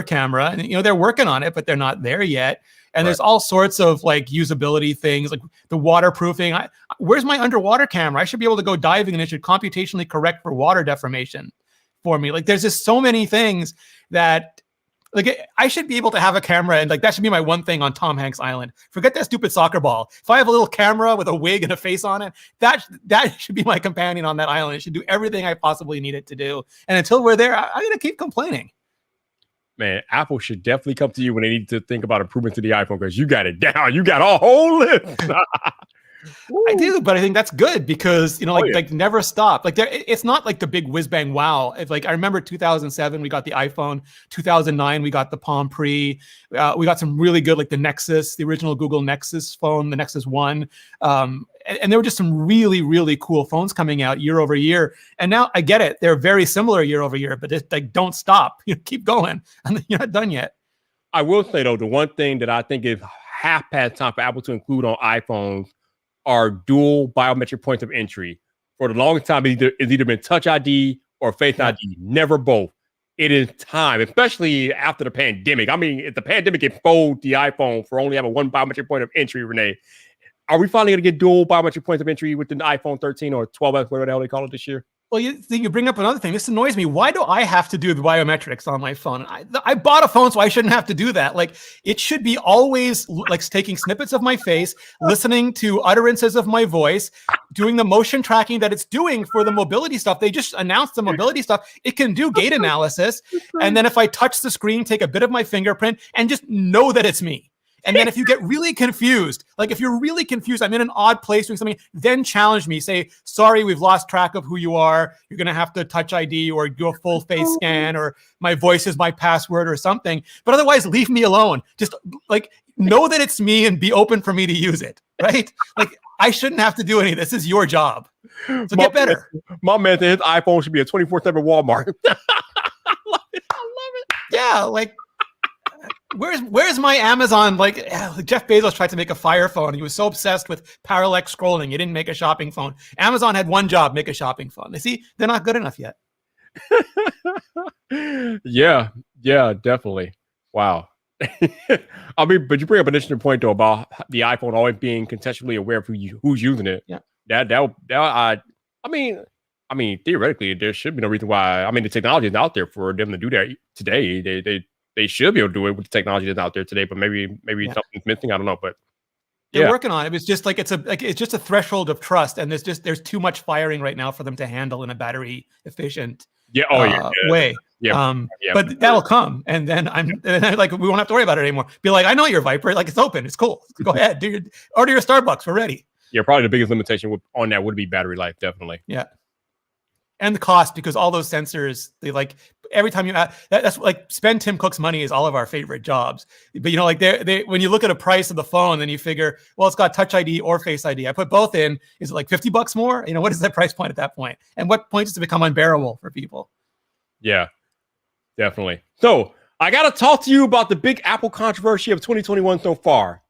S2: camera. And you know, they're working on it, but they're not there yet. And there's all sorts of like usability things, like the waterproofing. Where's my underwater camera? I should be able to go diving and it should computationally correct for water deformation for me. Like there's just so many things that like I should be able to have a camera, and like that should be my one thing on Tom Hanks Island. Forget that stupid soccer ball. If I have a little camera with a wig and a face on it, that should be my companion on that island. It should do everything I possibly need it to do. And until we're there, I'm gonna keep complaining.
S1: Man, Apple should definitely come to you when they need to think about improvement to the iPhone, because you got it down. You got a whole list.
S2: I do, but I think that's good because, you know, like never stop. Like it's not like the big whiz bang wow. It's like I remember 2007 we got the iPhone, 2009 we got the Palm Pre, we got some really good like the Nexus, the original Google Nexus phone, the Nexus One, and there were just some really really cool phones coming out year over year. And now I get it, they're very similar year over year, but it's like don't stop, you know, keep going, and you're not done yet.
S1: I will say though, the one thing that I think is half past time for Apple to include on iPhones are dual biometric points of entry. For the longest time, it's either been Touch ID or Face ID, never both. It is time, especially after the pandemic. I mean, if the pandemic exposed the iPhone for only having one biometric point of entry, Rene, are we finally going to get dual biometric points of entry within the iPhone 13 or 12X, whatever the hell they call it this year?
S2: Well, you bring up another thing. This annoys me. Why do I have to do the biometrics on my phone? I bought a phone, so I shouldn't have to do that. Like, it should be always like taking snippets of my face, listening to utterances of my voice, doing the motion tracking that it's doing for the mobility stuff. They just announced the mobility stuff. It can do gait analysis. And then if I touch the screen, take a bit of my fingerprint and just know that it's me. And then if you get really confused, like if you're really confused, I'm in an odd place doing something, then challenge me. Say, sorry, we've lost track of who you are. You're going to have to touch ID or do a full face scan, or my voice is my password or something. But otherwise, leave me alone. Just like know that it's me and be open for me to use it, right? Like I shouldn't have to do any of this. This is your job. So get better.
S1: My man said his iPhone should be a 24/7 Walmart. I love it.
S2: Yeah, like, Where's my Amazon? Like Jeff Bezos tried to make a Fire phone. He was so obsessed with parallax scrolling, he didn't make a shopping phone. Amazon had one job: make a shopping phone. They see they're not good enough yet.
S1: Yeah, definitely. Wow. I mean, but you bring up an interesting point though about the iPhone always being contextually aware of who's using it.
S2: Yeah.
S1: I mean, theoretically, there should be no reason why. I mean, the technology is out there for them to do that today. They should be able to do it with the technology that's out there today, but maybe something's missing. I don't know, but
S2: they're working on it. It's just like it's just a threshold of trust, and there's too much firing right now for them to handle in a battery efficient way. Yeah. But that'll come, and then like we won't have to worry about it anymore. Be like, I know your Viper, like it's open, it's cool. Go ahead, order your Starbucks, we're ready.
S1: Yeah, probably the biggest limitation on that would be battery life, definitely.
S2: Yeah. And the cost, because all those sensors, they like every time you add, that's like spend Tim Cook's money is all of our favorite jobs. But you know, like they when you look at a price of the phone, then you figure, well, it's got Touch ID or Face ID. I put both in. Is it like $50 more? You know, what is that price point at that point? And what point does it become unbearable for people?
S1: Yeah, definitely. So I got to talk to you about the big Apple controversy of 2021 so far.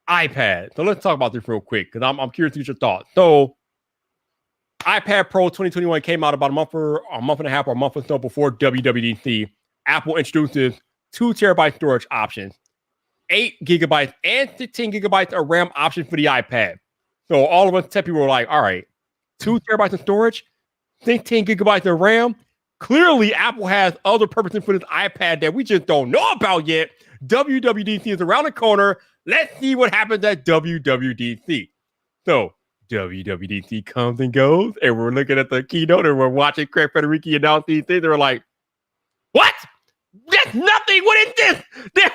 S1: iPad. So let's talk about this real quick because I'm curious to get your thoughts. So iPad Pro 2021 came out about a month and a half or a month or so before WWDC. Apple introduces 2 terabyte storage options, 8 GB and 16 GB of RAM options for the iPad. So all of us tech people were like, all right, 2 terabytes of storage, 16 GB of RAM. Clearly, Apple has other purposes for this iPad that we just don't know about yet. WWDC is around the corner. Let's see what happens at WWDC. So WWDC comes and goes, and we're looking at the keynote, and we're watching Craig Federighi announce these things. They're like, what? That's nothing. What is this?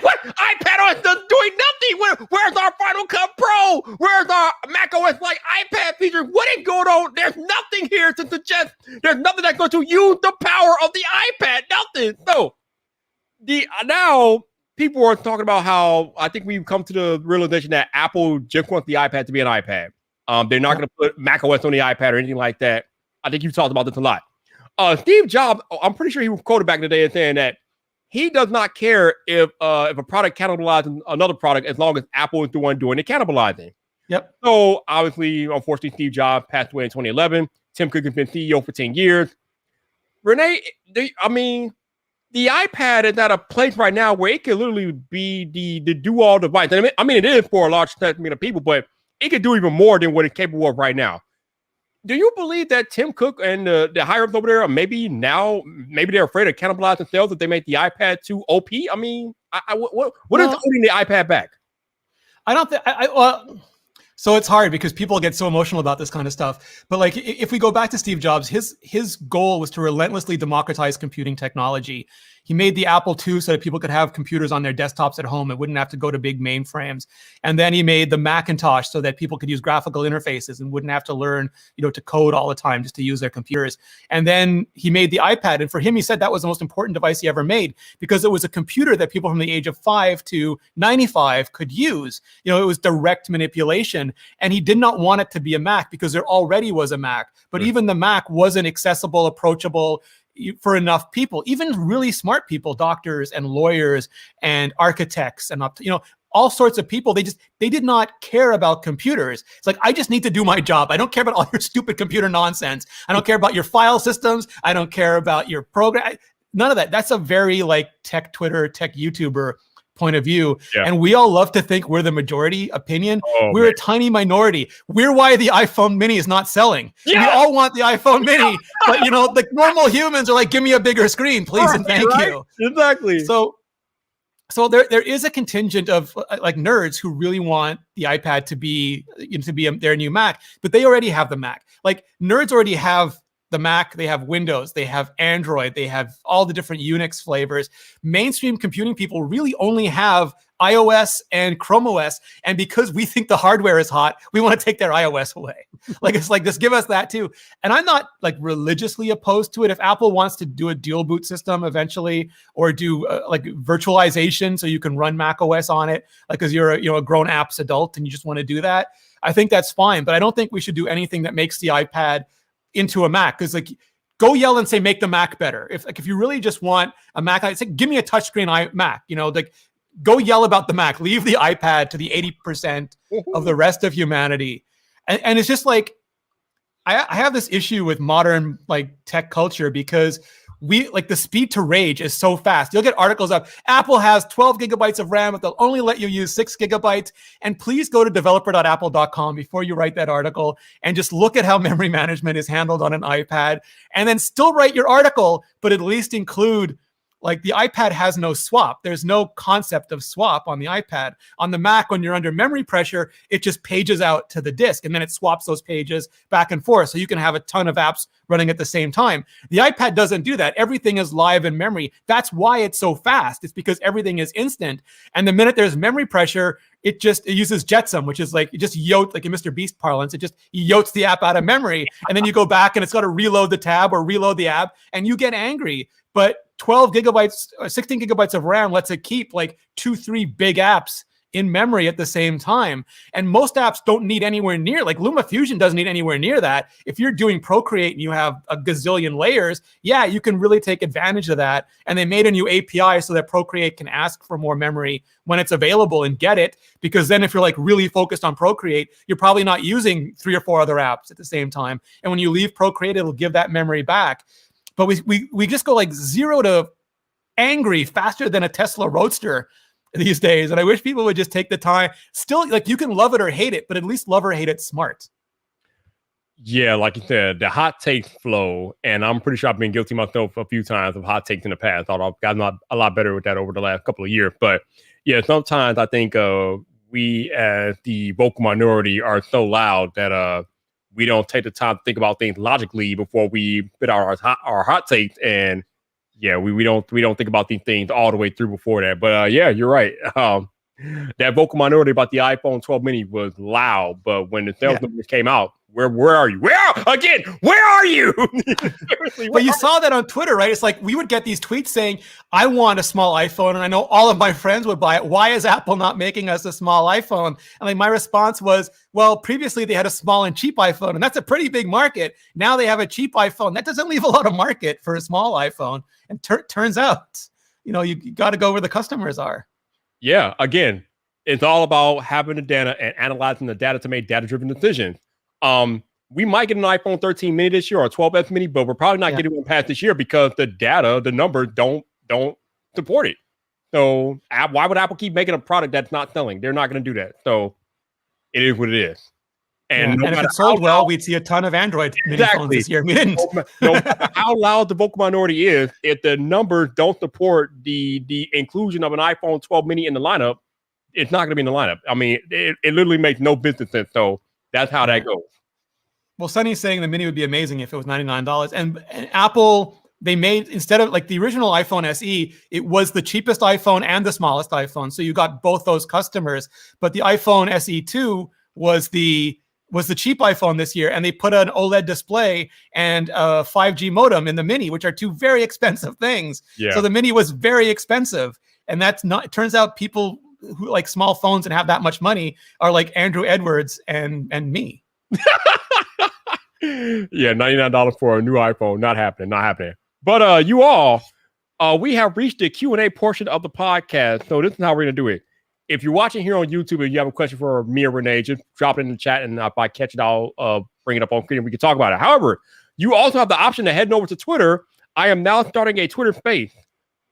S1: What? iPadOS is doing nothing. Where's our Final Cut Pro? Where's our macOS like iPad feature? What is going on? There's nothing here to suggest there's nothing that's going to use the power of the iPad. Nothing. So now people are talking about how I think we've come to the realization that Apple just wants the iPad to be an iPad. They're not going to put macOS on the iPad or anything like that. I think you've talked about this a lot. Steve Jobs, I'm pretty sure he was quoted back in the day as saying that he does not care if a product cannibalizes another product as long as Apple is the one doing the cannibalizing.
S2: Yep.
S1: So obviously, unfortunately, Steve Jobs passed away in 2011. Tim Cook has been CEO for 10 years. Rene, the iPad is at a place right now where it can literally be the do-all device. I mean, it is for a large segment of people, but it could do even more than what it's capable of right now. Do you believe that Tim Cook and the higher-ups over there are maybe they're afraid of cannibalizing sales if they make the iPad too OP? I mean, what is holding the iPad back?
S2: I don't think. So it's hard because people get so emotional about this kind of stuff. But like, if we go back to Steve Jobs, his goal was to relentlessly democratize computing technology. He made the Apple II so that people could have computers on their desktops at home and wouldn't have to go to big mainframes. And then he made the Macintosh so that people could use graphical interfaces and wouldn't have to learn, to code all the time just to use their computers. And then he made the iPad. And for him, he said that was the most important device he ever made because it was a computer that people from the age of 5 to 95 could use. It was direct manipulation. And he did not want it to be a Mac because there already was a Mac. But even the Mac wasn't accessible, approachable for enough people, even really smart people, doctors and lawyers and architects and all sorts of people. They did not care about computers. It's like, I just need to do my job. I don't care about all your stupid computer nonsense. I don't care about your file systems. I don't care about your program. None of that. That's a very tech Twitter, tech YouTuber point of view. Yeah. And we all love to think we're the majority opinion. We're a tiny minority. We're why the iPhone mini is not selling. Yeah. We all want the iPhone mini, but the normal humans are like, give me a bigger screen, please, and thank you.
S1: Exactly.
S2: So there is a contingent of nerds who really want the iPad to be their new Mac, but they already have the Mac. Nerds already have the Mac, they have Windows, they have Android, they have all the different Unix flavors. Mainstream computing people really only have iOS and Chrome OS. And because we think the hardware is hot, we want to take their iOS away. Just give us that too. And I'm not religiously opposed to it. If Apple wants to do a dual boot system eventually, or do virtualization so you can run Mac OS on it, because you're a grown apps adult and you just want to do that, I think that's fine. But I don't think we should do anything that makes the iPad into a Mac, because go yell and say make the Mac better. If you really just want a Mac, I'd say give me a touchscreen Mac. Go yell about the Mac. Leave the iPad to the 80% of the rest of humanity. And it's just I have this issue with modern tech culture because the speed to rage is so fast. You'll get articles of Apple has 12 gigabytes of RAM, but they'll only let you use 6 gigabytes. And please go to developer.apple.com before you write that article and just look at how memory management is handled on an iPad, and then still write your article, but at least include the iPad has no swap. There's no concept of swap on the iPad. On the Mac, when you're under memory pressure, it just pages out to the disk, and then it swaps those pages back and forth. So you can have a ton of apps running at the same time. The iPad doesn't do that. Everything is live in memory. That's why it's so fast. It's because everything is instant. And the minute there's memory pressure, it uses Jetsam, which is it just yote, in Mr. Beast parlance, it just yotes the app out of memory. And then you go back and it's got to reload the tab or reload the app, and you get angry. But 12 gigabytes, 16 gigabytes of RAM lets it keep 2-3 big apps in memory at the same time. And most apps don't need anywhere near, like LumaFusion doesn't need anywhere near that. If you're doing Procreate and you have a gazillion layers, yeah, you can really take advantage of that. And they made a new API so that Procreate can ask for more memory when it's available and get it. Because then if you're like really focused on Procreate, you're probably not using 3 or 4 other apps at the same time. And when you leave Procreate, it'll give that memory back. But we just go like 0 to angry faster than a Tesla Roadster these days. And I wish people would just take the time. Still, like, you can love it or hate it, but at least love or hate it smart.
S1: Yeah, like you said, the hot take flow, and I'm pretty sure I've been guilty myself a few times of hot takes in the past. I thought I've gotten a lot better with that over the last couple of years. But yeah, sometimes I think we as the vocal minority are so loud that we don't take the time to think about things logically before we put our hot takes. And yeah, we don't think about these things all the way through before that. But yeah, you're right. That vocal minority about the iPhone 12 mini was loud, but when the sales numbers came out, where are you? Where are you? Seriously,
S2: but you saw that on Twitter, right? It's like we would get these tweets saying, I want a small iPhone, and I know all of my friends would buy it. Why is Apple not making us a small iPhone? And like my response was, well, previously they had a small and cheap iPhone, and that's a pretty big market. Now they have a cheap iPhone. That doesn't leave a lot of market for a small iPhone. And turns out, you got to go where the customers are.
S1: Yeah, again, it's all about having the data and analyzing the data to make data-driven decisions. We might get an iPhone 13 mini this year or a 12S mini, but we're probably not getting one past this year because the data, the numbers don't support it. So why would Apple keep making a product that's not selling? They're not going to do that. So it is what it is. And
S2: if it sold well, we'd see a ton of Android mini phones this year. We didn't.
S1: No matter how loud the vocal minority is, if the numbers don't support the inclusion of an iPhone 12 mini in the lineup, it's not going to be in the lineup. I mean, it literally makes no business sense. So that's how that goes.
S2: Well, Sunny's saying the mini would be amazing if it was $99. And Apple, they made, instead of like the original iPhone SE, it was the cheapest iPhone and the smallest iPhone. So you got both those customers. But the iPhone SE2 was the cheap iPhone this year, and they put an OLED display and a 5G modem in the mini, which are two very expensive things. Yeah. So the mini was very expensive. And that's not, it turns out people who like small phones and have that much money are like Andrew Edwards and me.
S1: Yeah, $99 for a new iPhone. Not happening. But you all, we have reached the Q&A portion of the podcast. So this is how we're going to do it. If you're watching here on YouTube and you have a question for me or Rene, just drop it in the chat, and if I catch it, I'll bring it up on screen and we can talk about it. However, you also have the option to head over to Twitter. I am now starting a Twitter space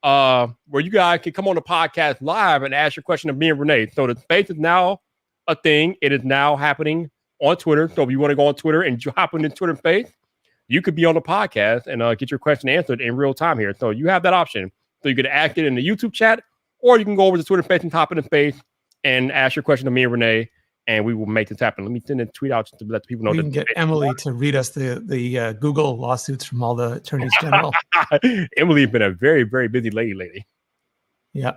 S1: where you guys can come on the podcast live and ask your question of me and Rene. So the space is now a thing. It is now happening on Twitter. So if you want to go on Twitter and hop in the Twitter space, you could be on the podcast and get your question answered in real time here. So you have that option. So you can ask it in the YouTube chat, or you can go over to Twitter space and hop in the space and ask your question to me and Rene, and we will make this happen. Let me send a tweet out just to let the people know.
S2: We can get Emily to read us the Google lawsuits from all the attorneys general.
S1: Emily's been a very, very busy lady lately.
S2: Yeah.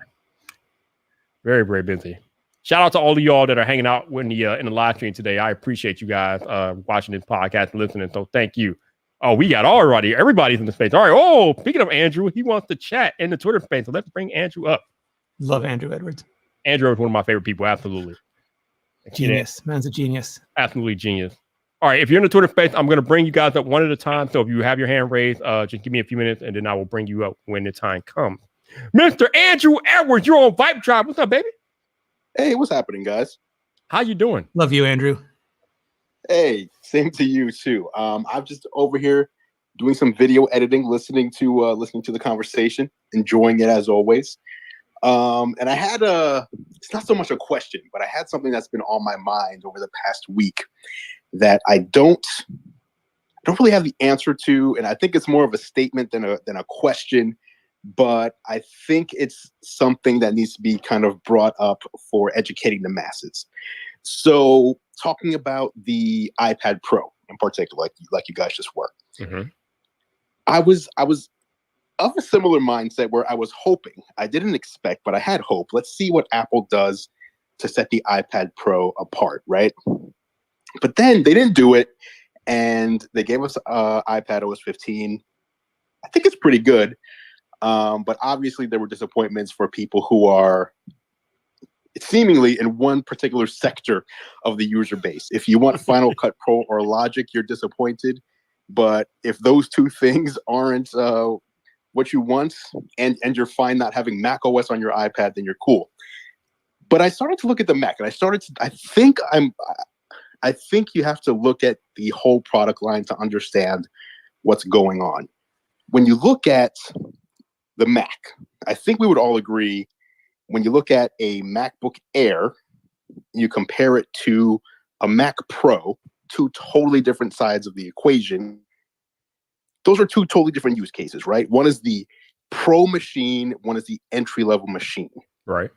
S1: Very, very busy. Shout out to all of y'all that are hanging out in the live stream today. I appreciate you guys watching this podcast and listening. So thank you. Oh, we got everybody's in the space. All right. Oh, speaking of Andrew, he wants to chat in the Twitter space. So let's bring Andrew up.
S2: Love Andrew Edwards.
S1: Andrew is one of my favorite people. Absolutely.
S2: Genius. Man's a genius.
S1: Absolutely genius. All right. If you're in the Twitter space, I'm going to bring you guys up one at a time. So if you have your hand raised, just give me a few minutes and then I will bring you up when the time comes. Mr. Andrew Edwards, you're on VypDrive. What's up, baby?
S3: Hey, what's happening, guys?
S1: How you doing?
S2: Love you, Andrew.
S3: Hey, same to you too. I'm just over here doing some video editing, listening to the conversation, enjoying it as always. And I had it's not so much a question, but I had something that's been on my mind over the past week that I don't really have the answer to, and I think it's more of a statement than a question. But I think it's something that needs to be kind of brought up for educating the masses. So talking about the iPad Pro in particular, like you guys just were, I was of a similar mindset where I was hoping, I didn't expect, but I had hope. Let's see what Apple does to set the iPad Pro apart, right? But then they didn't do it, and they gave us iPad OS 15. I think it's pretty good. But obviously there were disappointments for people who are seemingly in one particular sector of the user base. If you want Final Cut Pro or Logic, you're disappointed. But if those two things aren't what you want, and you're fine not having Mac OS on your iPad, then you're cool. But I started to look at the Mac, and I think you have to look at the whole product line to understand what's going on. When you look at the Mac, I think we would all agree, when you look at a MacBook Air, you compare it to a Mac Pro, two totally different sides of the equation. Those are two totally different use cases, right? One is the pro machine, one is the entry-level machine.
S1: Right.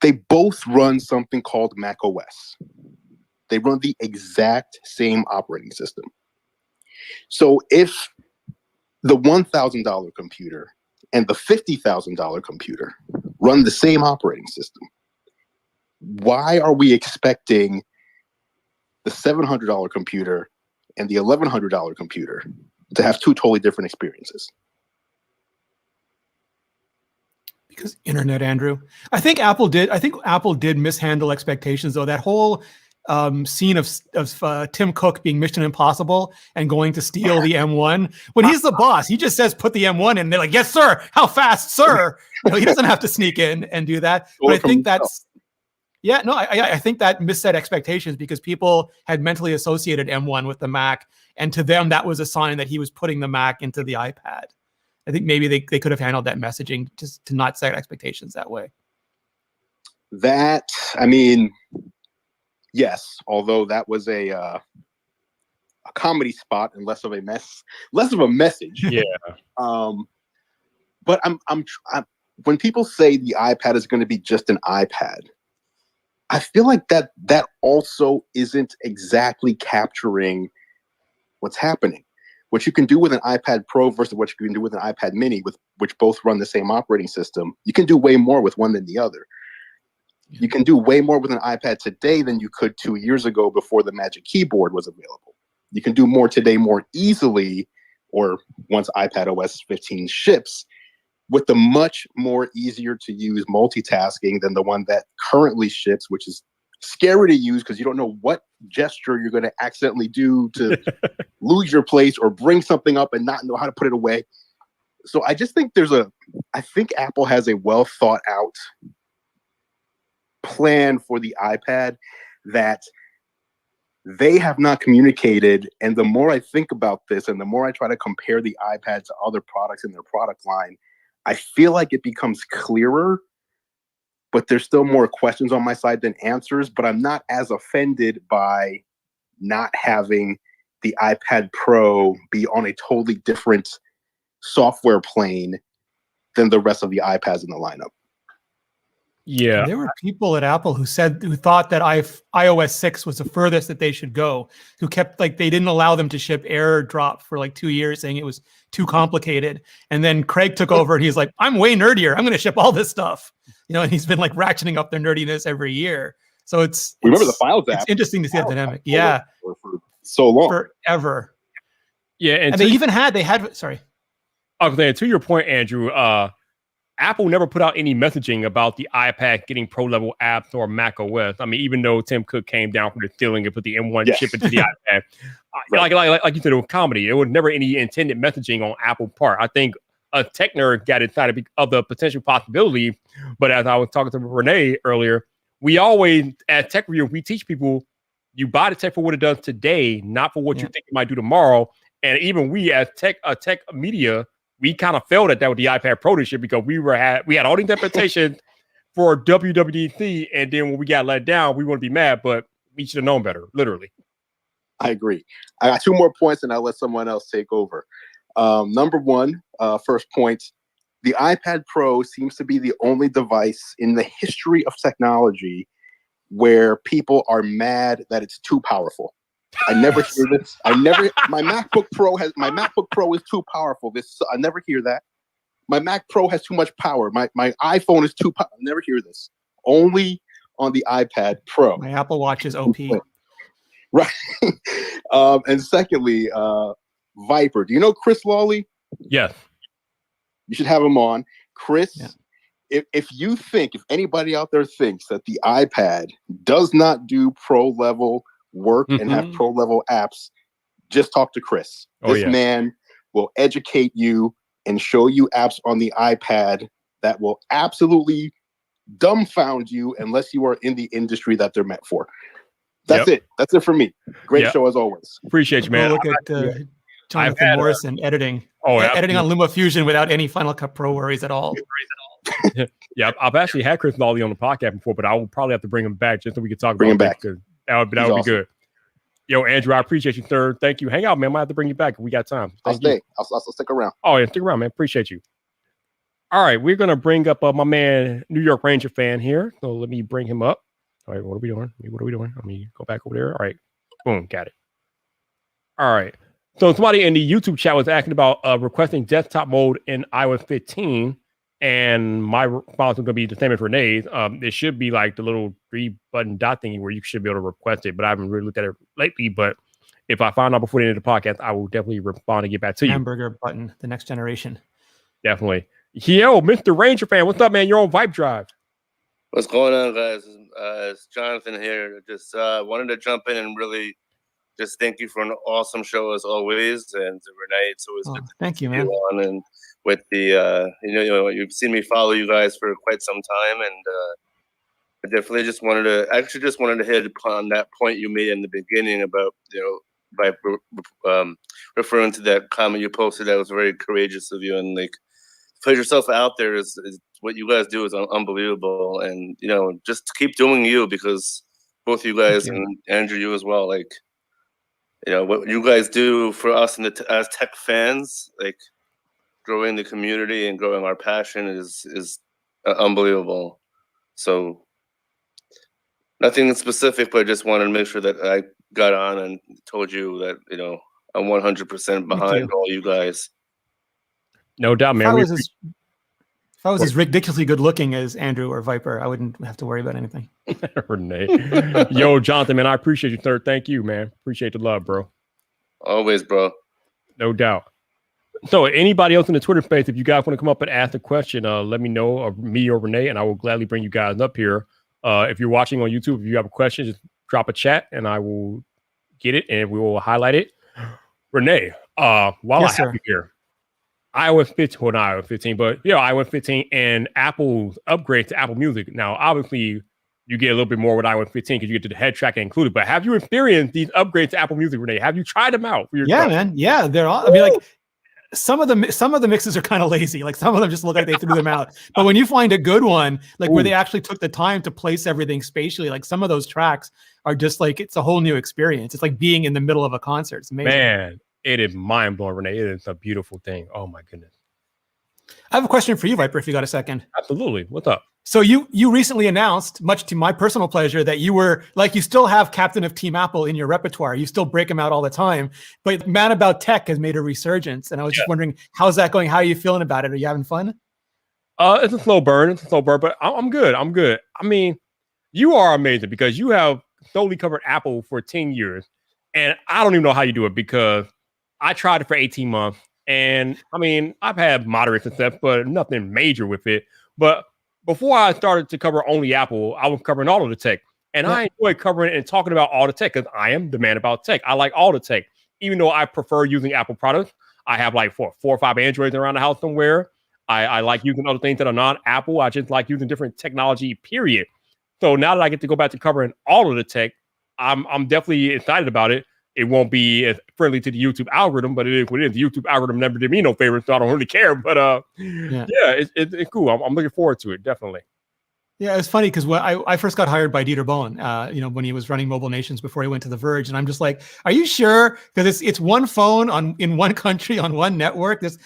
S3: They both run something called Mac OS. They run the exact same operating system. So if the $1,000 computer and the $50,000 computer run the same operating system, why are we expecting the $700 computer and the $1,100 computer to have two totally different experiences?
S2: Because internet, Andrew. I think Apple did mishandle expectations, though. That whole scene of Tim Cook being Mission Impossible and going to steal the M1. When he's the boss, he just says, "Put the M1 in." And they're like, "Yes, sir. How fast, sir?" He doesn't have to sneak in and do that. But I think that's, I think that misset expectations, because people had mentally associated M1 with the Mac, and to them that was a sign that he was putting the Mac into the iPad. I think maybe they could have handled that messaging just to not set expectations that way.
S3: That, I mean, yes, although that was a comedy spot and less of a message.
S1: Yeah.
S3: But I'm when people say the iPad is going to be just an iPad, I feel like that also isn't exactly capturing what's happening. What you can do with an iPad Pro versus what you can do with an iPad Mini, which both run the same operating system, you can do way more with one than the other. You can do way more with an iPad today than you could 2 years ago before the Magic Keyboard was available. You can do more today more easily, or once iPad OS 15 ships, with the much more easier to use multitasking than the one that currently ships, which is scary to use because you don't know what gesture you're going to accidentally do to lose your place or bring something up and not know how to put it away. So I just think I think Apple has a well thought out plan for the iPad that they have not communicated. And the more I think about this and the more I try to compare the iPad to other products in their product line, I feel like it becomes clearer, but there's still more questions on my side than answers. But I'm not as offended by not having the iPad Pro be on a totally different software plane than the rest of the iPads in the lineup.
S1: Yeah.
S2: And there were people at Apple who thought that iOS 6 was the furthest that they should go, who kept, like, they didn't allow them to ship AirDrop for like 2 years, saying it was too complicated. And then Craig took over and he's like, "I'm way nerdier. I'm going to ship all this stuff." And he's been like ratcheting up their nerdiness every year. So it's
S3: remember the Files app.
S2: It's interesting to see that dynamic. Yeah.
S3: For so long.
S2: Forever.
S1: Yeah.
S2: And they had, sorry.
S1: I was saying, to your point, Andrew, Apple never put out any messaging about the iPad getting pro-level apps or Mac OS. I mean, even though Tim Cook came down from the ceiling and put the M1 chip into the iPad, right. like you said, it was comedy. There was never any intended messaging on Apple's part. I think a tech nerd got excited of the potential possibility, but as I was talking to Rene earlier, we always, as tech reviewers, we teach people, you buy the tech for what it does today, not for what you think it might do tomorrow. And even we, as tech media, we kind of failed at that with the iPad Pro this year because we had all these expectations for WWDC, and then when we got let down, we want to be mad, but we should have known better, literally.
S3: I agree. I got 2 more points, and I'll let someone else take over. Number one, first point, the iPad Pro seems to be the only device in the history of technology where people are mad that it's too powerful. I never hear this. My MacBook Pro is too powerful. I never hear that. My Mac Pro has too much power. My iPhone is too powerful. I never hear this. Only on the iPad Pro.
S2: My Apple Watch is OP.
S3: Right. And secondly, Viper. Do you know Chris Lawley?
S1: Yes.
S3: You should have him on. Chris if anybody out there thinks that the iPad does not do pro level work and have pro level apps, just talk to Chris. This man will educate you and show you apps on the iPad that will absolutely dumbfound you unless you are in the industry that they're meant for. That's it. That's it for me. Great show as always.
S1: Appreciate you, man.
S2: Look at Jonathan Morrison editing. Editing on LumaFusion without any Final Cut Pro worries at all.
S1: Yeah, I've actually had Chris Lawley on the podcast before, but I will probably have to bring him back just so we can talk
S3: bring
S1: about
S3: him back.
S1: That would
S3: awesome.
S1: be good. Yo, Andrew, I appreciate you, sir. Thank you. Hang out, man. I might have to bring you back if we got time.
S3: I'll stay. I'll stick around.
S1: Oh, yeah, stick around, man. Appreciate you. All right, we're going to bring up my man, New York Ranger fan here. So let me bring him up. All right, what are we doing? Let me go back over there. All right, boom, got it. All right. So somebody in the YouTube chat was asking about requesting desktop mode in iOS 15. And my response is going to be the same as Renee's. It should be like the little 3-button dot thingy where you should be able to request it, but I haven't really looked at it lately. But if I find out before the end of the podcast, I will definitely respond and get back to you.
S2: Hamburger button, the next generation.
S1: Definitely. Yo, Mr. Ranger fan, what's up, man? You're on VypDrive.
S4: What's going on, guys? It's Jonathan here. Just wanted to jump in and really just thank you for an awesome show as always. And Rene, it's always good to
S2: thank you, man.
S4: On and with the you've seen me follow you guys for quite some time, and I definitely just wanted to hit upon that point you made in the beginning about by referring to that comment you posted. That was very courageous of you, and like put yourself out there is what you guys do is unbelievable, and just keep doing you, because both you guys and Andrew, you as well, like what you guys do for us as tech fans, like growing the community and growing our passion is unbelievable. So nothing specific, but I just wanted to make sure that I got on and told you that I'm 100% behind all you guys.
S1: No doubt, man.
S2: If I was as ridiculously good looking as Andrew or Viper, I wouldn't have to worry about anything.
S1: Rene. Yo, Jonathan, man, I appreciate you, sir. Thank you, man. Appreciate the love, bro.
S4: Always, bro.
S1: No doubt. So anybody else in the Twitter space, if you guys want to come up and ask a question, let me know, or me or Rene, and I will gladly bring you guys up here. If you're watching on YouTube, if you have a question, just drop a chat and I will get it and we will highlight it. Rene, while I have you here, iOS 15, well, not iOS 15, but iOS 15 and Apple's upgrade to Apple Music. Now, obviously, you get a little bit more with iOS 15 because you get to the head track included. But have you experienced these upgrades to Apple Music, Rene? Have you tried them out?
S2: Man. Yeah, they're all. I mean, like some of the mixes are kind of lazy. Like some of them just look like they threw them out. But when you find a good one, like where they actually took the time to place everything spatially, like some of those tracks are just like it's a whole new experience. It's like being in the middle of a concert. It's amazing.
S1: Man. It is mind blowing, Rene. It is a beautiful thing. Oh my goodness.
S2: I have a question for you, Viper, if you got a second.
S1: Absolutely. What's up?
S2: So you recently announced, much to my personal pleasure, that you were like, you still have Captain of Team Apple in your repertoire. You still break them out all the time. But Man About Tech has made a resurgence. And I was just wondering, how's that going? How are you feeling about it? Are you having fun?
S1: It's a slow burn. But I'm good. I mean, you are amazing because you have solely covered Apple for 10 years. And I don't even know how you do it because I tried it for 18 months, and I mean, I've had moderate success, but nothing major with it. But before I started to cover only Apple, I was covering all of the tech, and I enjoy covering it and talking about all the tech because I am the man about tech. I like all the tech, even though I prefer using Apple products. I have like four or five Androids around the house somewhere. I like using other things that are not Apple. I just like using different technology, period. So now that I get to go back to covering all of the tech, I'm definitely excited about it. It won't be as friendly to the YouTube algorithm, but it is what it is. The YouTube algorithm never did me no favors, so I don't really care. But it's cool. I'm looking forward to it, definitely.
S2: Yeah, it's funny because when I first got hired by Dieter Bohn, when he was running Mobile Nations before he went to The Verge, and I'm just like, "Are you sure?" Because it's one phone in one country on one network. There's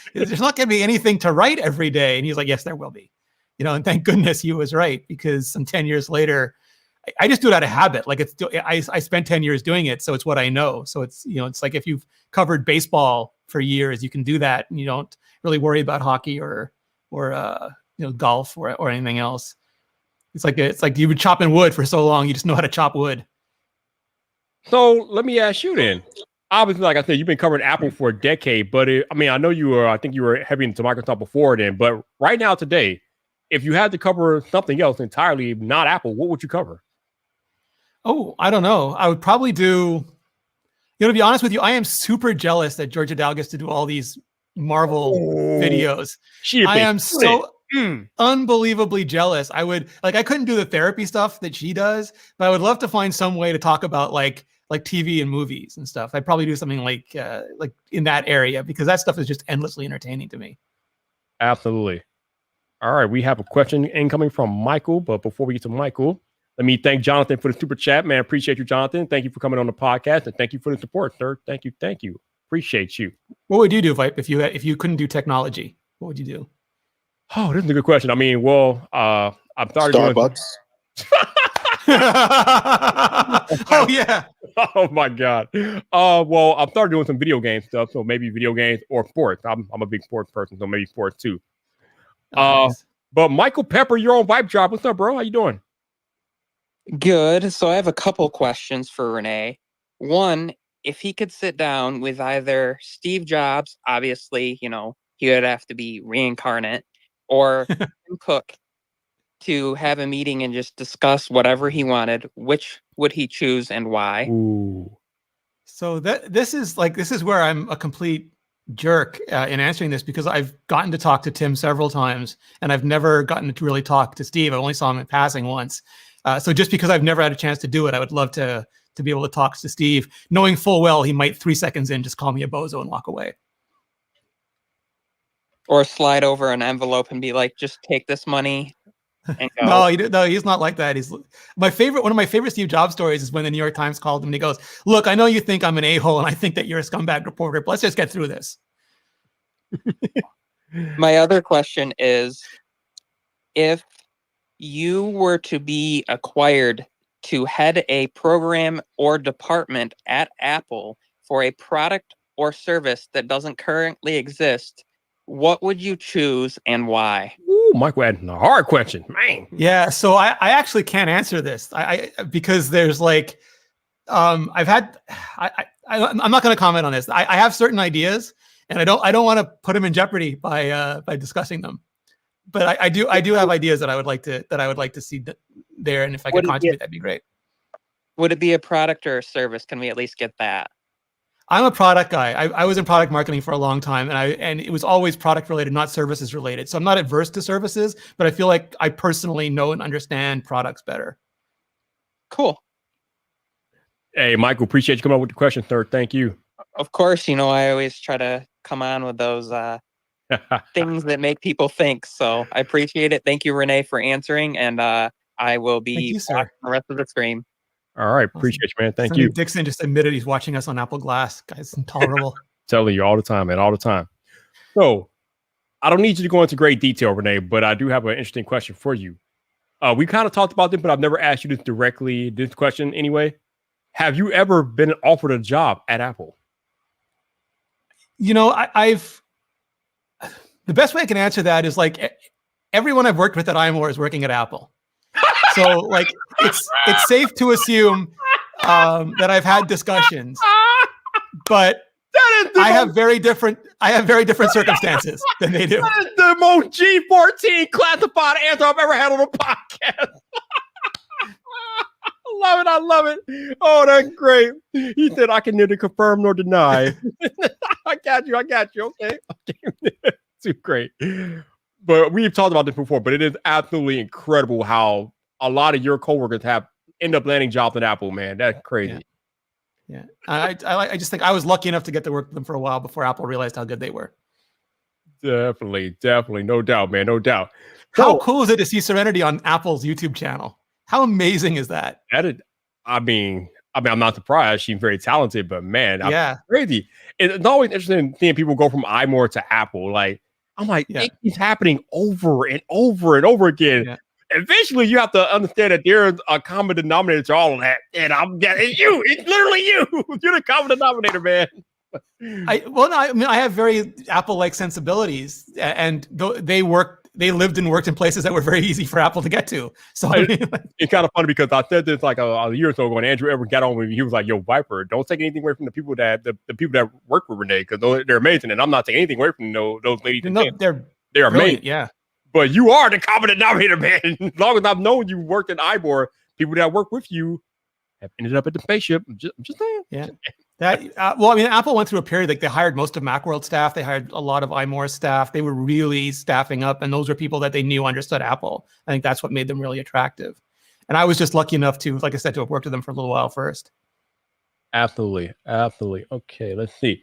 S2: not going to be anything to write every day. And he's like, "Yes, there will be." And thank goodness he was right, because some 10 years later, I just do it out of habit. Like I spent 10 years doing it, so it's what I know. So it's it's like if you've covered baseball for years, you can do that, and you don't really worry about hockey or golf or anything else. It's like you've been chopping wood for so long, you just know how to chop wood.
S1: So let me ask you then. Obviously, like I said, you've been covering Apple for a decade, but I know I think you were heavy into Microsoft before then. But right now, today, if you had to cover something else entirely, not Apple, what would you cover?
S2: Oh, I don't know. I would probably do. To be honest with you, I am super jealous that Georgia Dow gets to do all these Marvel videos. I am so unbelievably jealous. I couldn't do the therapy stuff that she does, but I would love to find some way to talk about like TV and movies and stuff. I'd probably do something like in that area, because that stuff is just endlessly entertaining to me.
S1: Absolutely. All right, we have a question incoming from Michael, but before we get to Michael, let me thank Jonathan for the super chat, man. Appreciate you, Jonathan. Thank you for coming on the podcast, and thank you for the support, sir. Thank you. Appreciate you.
S2: What would you do, Vype, if you couldn't do technology? What would you do?
S1: Oh, this is a good question. I mean, well, I'm starting
S3: Starbucks.
S2: Oh yeah.
S1: Oh my God. Well, I've started doing some video game stuff, so maybe video games or sports. I'm a big sports person, so maybe sports too. Nice. But Michael Pepper, you're on VypDrive. What's up, bro? How you doing?
S5: Good. So I have a couple questions for Rene. One, if he could sit down with either Steve Jobs, obviously, he would have to be reincarnate, or Tim Cook, to have a meeting and just discuss whatever he wanted, which would he choose and why?
S1: Ooh.
S2: So this is where I'm a complete jerk in answering this, because I've gotten to talk to Tim several times and I've never gotten to really talk to Steve. I only saw him in passing once. So just because I've never had a chance to do it, I would love to be able to talk to Steve, knowing full well he might 3 seconds in just call me a bozo and walk away.
S5: Or slide over an envelope and be like, just take this money and go.
S2: No, he's not like that. One of my favorite Steve Jobs stories is when the New York Times called him and he goes, "Look, I know you think I'm an a-hole and I think that you're a scumbag reporter, but let's just get through this."
S5: My other question is, if you were to be acquired to head a program or department at Apple for a product or service that doesn't currently exist, what would you choose and why?
S1: Ooh, Michael had a hard question, man.
S2: Yeah, so I actually can't answer this. Because there's I'm not going to comment on this. I have certain ideas, and I don't want to put them in jeopardy by discussing them. But I do have ideas that I would like to see there, and if I could contribute, that'd be great.
S5: Would it be a product or a service? Can we at least get that?
S2: I'm a product guy. I was in product marketing for a long time, and it was always product related, not services related. So I'm not adverse to services, but I feel like I personally know and understand products better.
S5: Cool.
S1: Hey, Michael, appreciate you coming up with the question, sir. Thank you.
S5: Of course, I always try to come on with those things that make people think. So I appreciate it. Thank you, Rene, for answering, and I will be watching the rest of the stream.
S1: All right, appreciate you, man. Thank you.
S2: Dixon just admitted he's watching us on Apple Glass. Guys, intolerable.
S1: Telling you all the time, man, all the time. So I don't need you to go into great detail, Rene, but I do have an interesting question for you. We kind of talked about this, but I've never asked you this question anyway. Have you ever been offered a job at Apple?
S2: I've the best way I can answer that is everyone I've worked with at iMore is working at Apple. So it's safe to assume that I've had discussions, but I have very different circumstances than they do.
S1: That is the most G14 classified answer I've ever had on a podcast. I love it. Oh, that's great. He said I can neither confirm nor deny. I got you. Okay. Too great. But we've talked about this before, but it is absolutely incredible how a lot of your coworkers end up landing jobs at Apple, man. That's crazy.
S2: Yeah. I just think I was lucky enough to get to work with them for a while before Apple realized how good they were.
S1: Definitely. No doubt, man. No doubt.
S2: How cool is it to see Serenity on Apple's YouTube channel? How amazing is that?
S1: I mean, I'm not surprised. She's very talented, but man,
S2: yeah,
S1: crazy. It's always interesting seeing people go from iMore to Apple. I'm like, it keeps happening over and over and over again. Yeah. Eventually, you have to understand that there's a common denominator to all of that. And it's you. It's literally you. You're the common denominator, man.
S2: I have very Apple-like sensibilities, and they lived and worked in places that were very easy for Apple to get to. So
S1: it's kind of funny because I said this a year or so ago, and Andrew ever got on with me. He was like, "Yo, Viper, don't take anything away from the people that work with Rene, because they're amazing, and I'm not taking anything away from those ladies."
S2: No, they're
S1: amazing.
S2: Yeah.
S1: But you are the common denominator, man. As long as I've known you worked at Ivor, people that work with you have ended up at the spaceship. I'm just saying.
S2: Yeah. That well, I mean, Apple went through a period like they hired most of Macworld staff. They hired a lot of iMore staff. They were really staffing up, and those were people that they knew understood Apple. I think that's what made them really attractive. And I was just lucky enough to, like I said, to have worked with them for a little while first.
S1: Absolutely. Okay, let's see.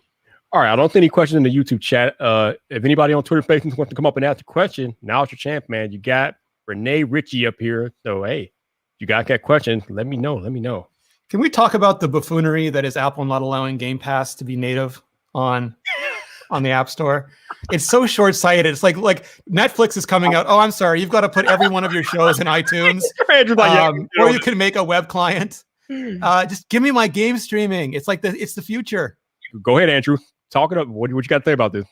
S1: All right, I don't see any questions in the YouTube chat. If anybody on Twitter Spaces wants to come up and ask a question, now's your chance, man. You got Rene Ritchie up here. So, hey, if you got that question, let me know.
S2: Can we talk about the buffoonery that is Apple not allowing Game Pass to be native on the App Store? It's so short-sighted. It's like Netflix is coming out. Oh, I'm sorry. You've got to put every one of your shows in iTunes. Or you can make a web client. Just give me my game streaming. It's like it's the future.
S1: Go ahead, Andrew. Talk it up. What you got to say about this?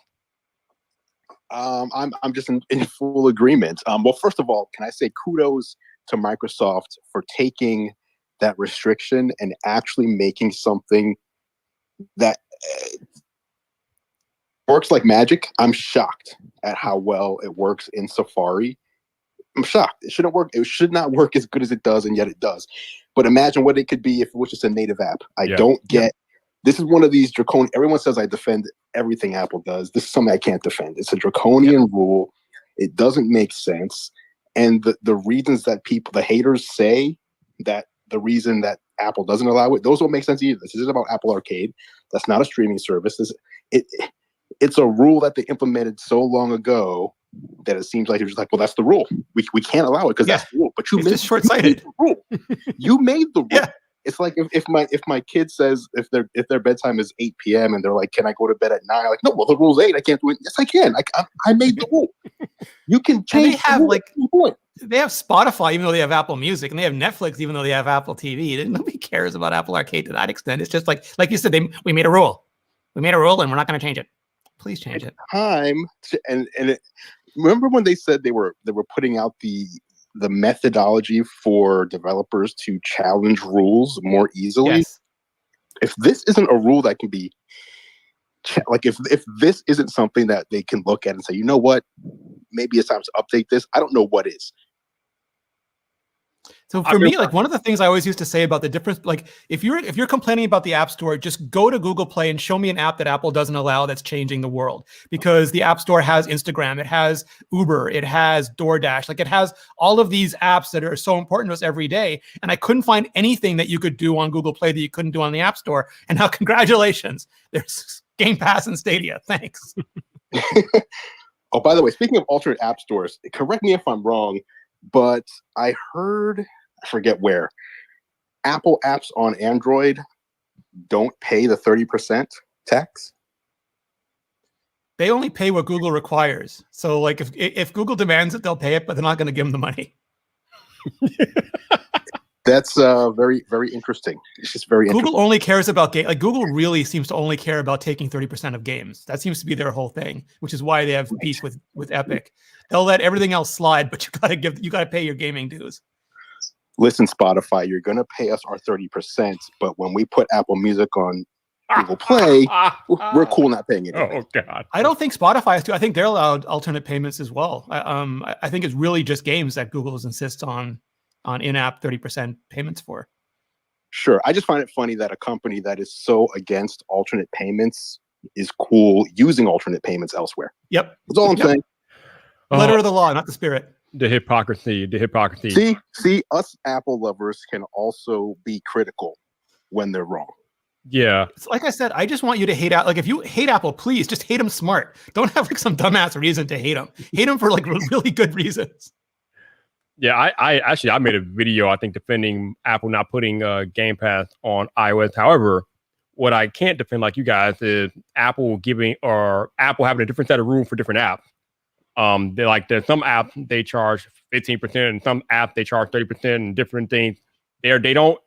S3: I'm just in full agreement. Well, first of all, can I say kudos to Microsoft for taking that restriction and actually making something that works like magic. I'm shocked at how well it works in Safari. I'm shocked. It shouldn't work. It should not work as good as it does, and yet it does. But imagine what it could be if it was just a native app. I don't get. This is one of these draconian. Everyone says I defend everything Apple does. This is something I can't defend. It's a draconian rule. It doesn't make sense. And the reasons that the haters say that the reason that Apple doesn't allow it, those don't make sense either. This isn't about Apple Arcade. That's not a streaming service. It's a rule that they implemented so long ago that it seems like you're just like, well, that's the rule. We can't allow it because that's the rule. But you made the rule. You made the rule. Yeah. It's like if my kid says if their bedtime is 8 p.m. and they're like, can I go to bed at 9? I'm like, no, well, the rule's 8. I can't do it. Yes, I can. I made the rule. You can change.
S2: They have Spotify even though they have Apple Music, and they have Netflix even though they have Apple TV. Nobody cares about Apple Arcade to that extent. It's just like you said, we made a rule. We made a rule, and we're not going to change it. Please change it.
S3: Remember when they said they were putting out the methodology for developers to challenge rules more easily?
S2: Yes.
S3: If this isn't a rule that can be if this isn't something that they can look at and say, you know what, maybe it's time to update this, I don't know what is.
S2: So for me, like one of the things I always used to say about the difference, like if you're complaining about the App Store, just go to Google Play and show me an app that Apple doesn't allow that's changing the world. Because the App Store has Instagram, it has Uber, it has DoorDash, like it has all of these apps that are so important to us every day. And I couldn't find anything that you could do on Google Play that you couldn't do on the App Store. And now congratulations, there's Game Pass and Stadia. Thanks.
S3: Oh, by the way, speaking of alternate app stores, correct me if I'm wrong, but I heard, I forget where, Apple apps on Android don't pay the 30% tax.
S2: They only pay what Google requires. So like if Google demands it, they'll pay it, but they're not going to give them the money.
S3: That's very, very interesting. It's just very interesting.
S2: Google only cares about game. Like Google really seems to only care about taking 30% of games. That seems to be their whole thing, which is why they have beef with Epic. They'll let everything else slide, but you gotta pay your gaming dues.
S3: Listen, Spotify, you're gonna pay us our 30%, but when we put Apple Music on Google Play, we're cool not paying it.
S1: Oh God!
S2: I don't think Spotify is too. I think they're allowed alternate payments as well. I think it's really just games that Google insists on in-app 30% payments for.
S3: Sure. I just find it funny that a company that is so against alternate payments is cool using alternate payments elsewhere.
S2: Yep.
S3: That's all I'm saying.
S2: Letter of the law, not the spirit.
S1: The hypocrisy.
S3: See, us Apple lovers can also be critical when they're wrong.
S1: Yeah.
S2: It's like I said, I just want you to hate Apple. Like if you hate Apple, please just hate them smart. Don't have like some dumbass reason to hate them. Hate them for like really good reasons.
S1: Yeah, I made a video, I think, defending Apple not putting Game Pass on iOS. However, what I can't defend, like you guys, is Apple having a different set of rules for different apps. There's some apps they charge 15%, and some apps they charge 30%, and different things. They don't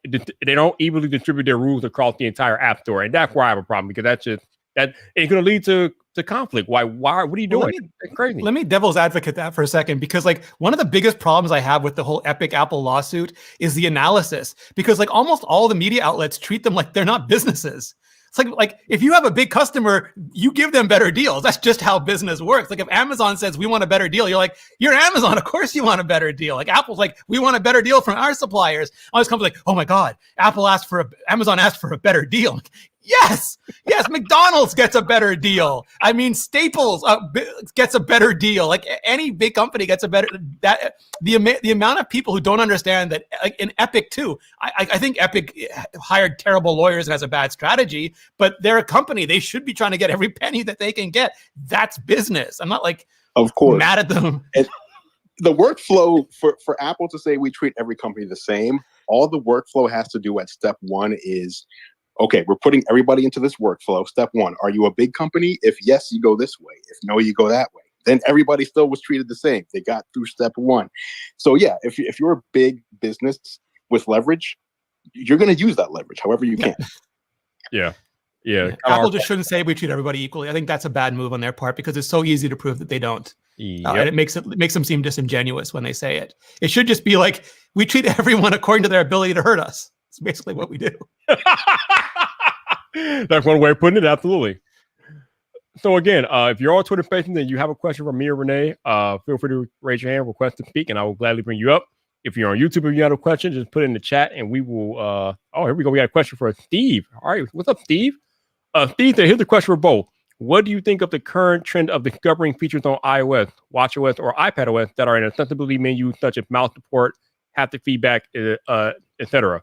S1: evenly distribute their rules across the entire app store, and that's where I have a problem, because it's going to lead to conflict. Why? What are you doing? It's crazy.
S2: Let me devil's advocate that for a second, because like one of the biggest problems I have with the whole Epic Apple lawsuit is the analysis, because like almost all the media outlets treat them like they're not businesses. It's like if you have a big customer, you give them better deals. That's just how business works. Like if Amazon says we want a better deal, you're like, you're Amazon. Of course you want a better deal. Like Apple's like, we want a better deal from our suppliers. All these companies like, oh my God, Amazon asked for a better deal. Like, yes, McDonald's gets a better deal. I mean, Staples gets a better deal. Like any big company gets a better. That the amount of people who don't understand that, like in Epic too. I think Epic hired terrible lawyers and has a bad strategy, but they're a company. They should be trying to get every penny that they can get. That's business. I'm not like, of course, mad at them.
S3: And the workflow for Apple to say we treat every company the same, all the workflow has to do at step one is, okay, we're putting everybody into this workflow. Step one, are you a big company? If yes, you go this way. If no, you go that way. Then everybody still was treated the same. They got through step one. So yeah, if you're a big business with leverage, you're going to use that leverage however you can.
S1: Yeah.
S2: Apple just shouldn't say we treat everybody equally. I think that's a bad move on their part because it's so easy to prove that they don't. And it makes them seem disingenuous when they say it. It should just be like, we treat everyone according to their ability to hurt us. It's basically what we do.
S1: That's one way of putting it. Absolutely. So again, if you're on Twitter facing and you have a question for me or Rene, feel free to raise your hand, request to speak, and I will gladly bring you up. If you're on YouTube and you have a question, just put it in the chat and we will. Here we go. We got a question for Steve. All right. What's up, Steve? Steve, here's the question for both. What do you think of the current trend of discovering features on iOS, watchOS, or iPadOS that are in accessibility menu, such as mouse support, haptic feedback, etc.?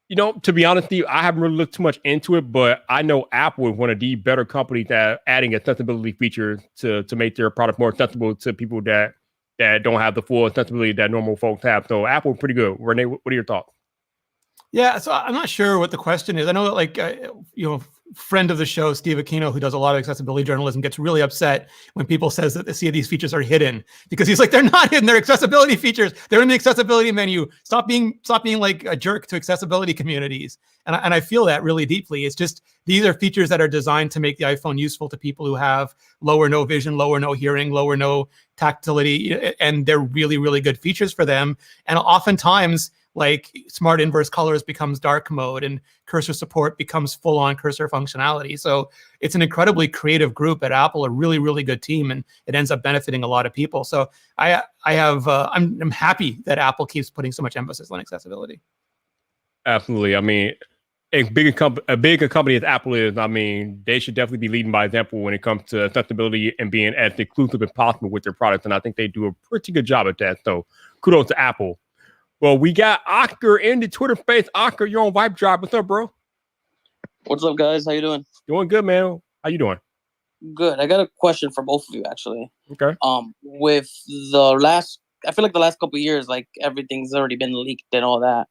S1: You know, to be honest, Steve, I haven't really looked too much into it, but I know Apple is one of the better companies that adding accessibility features to make their product more accessible to people that don't have the full accessibility that normal folks have. So Apple is pretty good. Rene, what are your thoughts?
S2: Yeah, so I'm not sure what the question is. I know that, like, friend of the show, Steve Aquino, who does a lot of accessibility journalism, gets really upset when people says that these features are hidden, because he's like, they're not hidden. They're accessibility features. They're in the accessibility menu. Stop being like a jerk to accessibility communities. And I feel that really deeply. It's just, these are features that are designed to make the iPhone useful to people who have low or no vision, low or no hearing, low or no tactility, and they're really, really good features for them. And oftentimes, like, smart inverse colors becomes dark mode and cursor support becomes full-on cursor functionality. So it's an incredibly creative group at Apple, a really, really good team, and it ends up benefiting a lot of people. So I'm happy that Apple keeps putting so much emphasis on accessibility.
S1: Absolutely. I mean, a big company as Apple is, I mean, they should definitely be leading by example when it comes to accessibility and being as inclusive as possible with their products. And I think they do a pretty good job at that. So kudos to Apple. Well, we got Oscar in the Twitter space. Oscar, you're on VypDrive. What's up, bro?
S6: What's up, guys? How you doing?
S1: Doing good, man. How you doing?
S6: Good. I got a question for both of you, actually.
S1: Okay.
S6: With I feel like the last couple of years, like, everything's already been leaked and all that.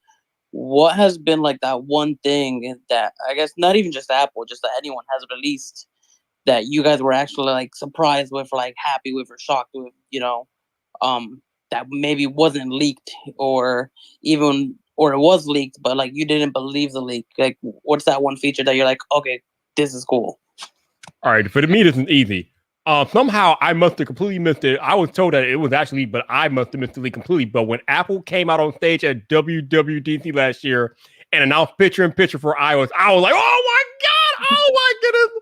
S6: What has been like that one thing that, I guess, not even just Apple, just that anyone has released that you guys were actually, like, surprised with, or, like, happy with, or shocked with, that maybe wasn't leaked, or it was leaked, but, like, you didn't believe the leak? Like, what's that one feature that you're like, okay, this is cool?
S1: All right, for me, this is easy. Somehow I must have completely missed it. I was told that it was actually, but I must have missed the leak completely. But when Apple came out on stage at WWDC last year and announced picture-in-picture for iOS, I was like, oh my God, oh my goodness.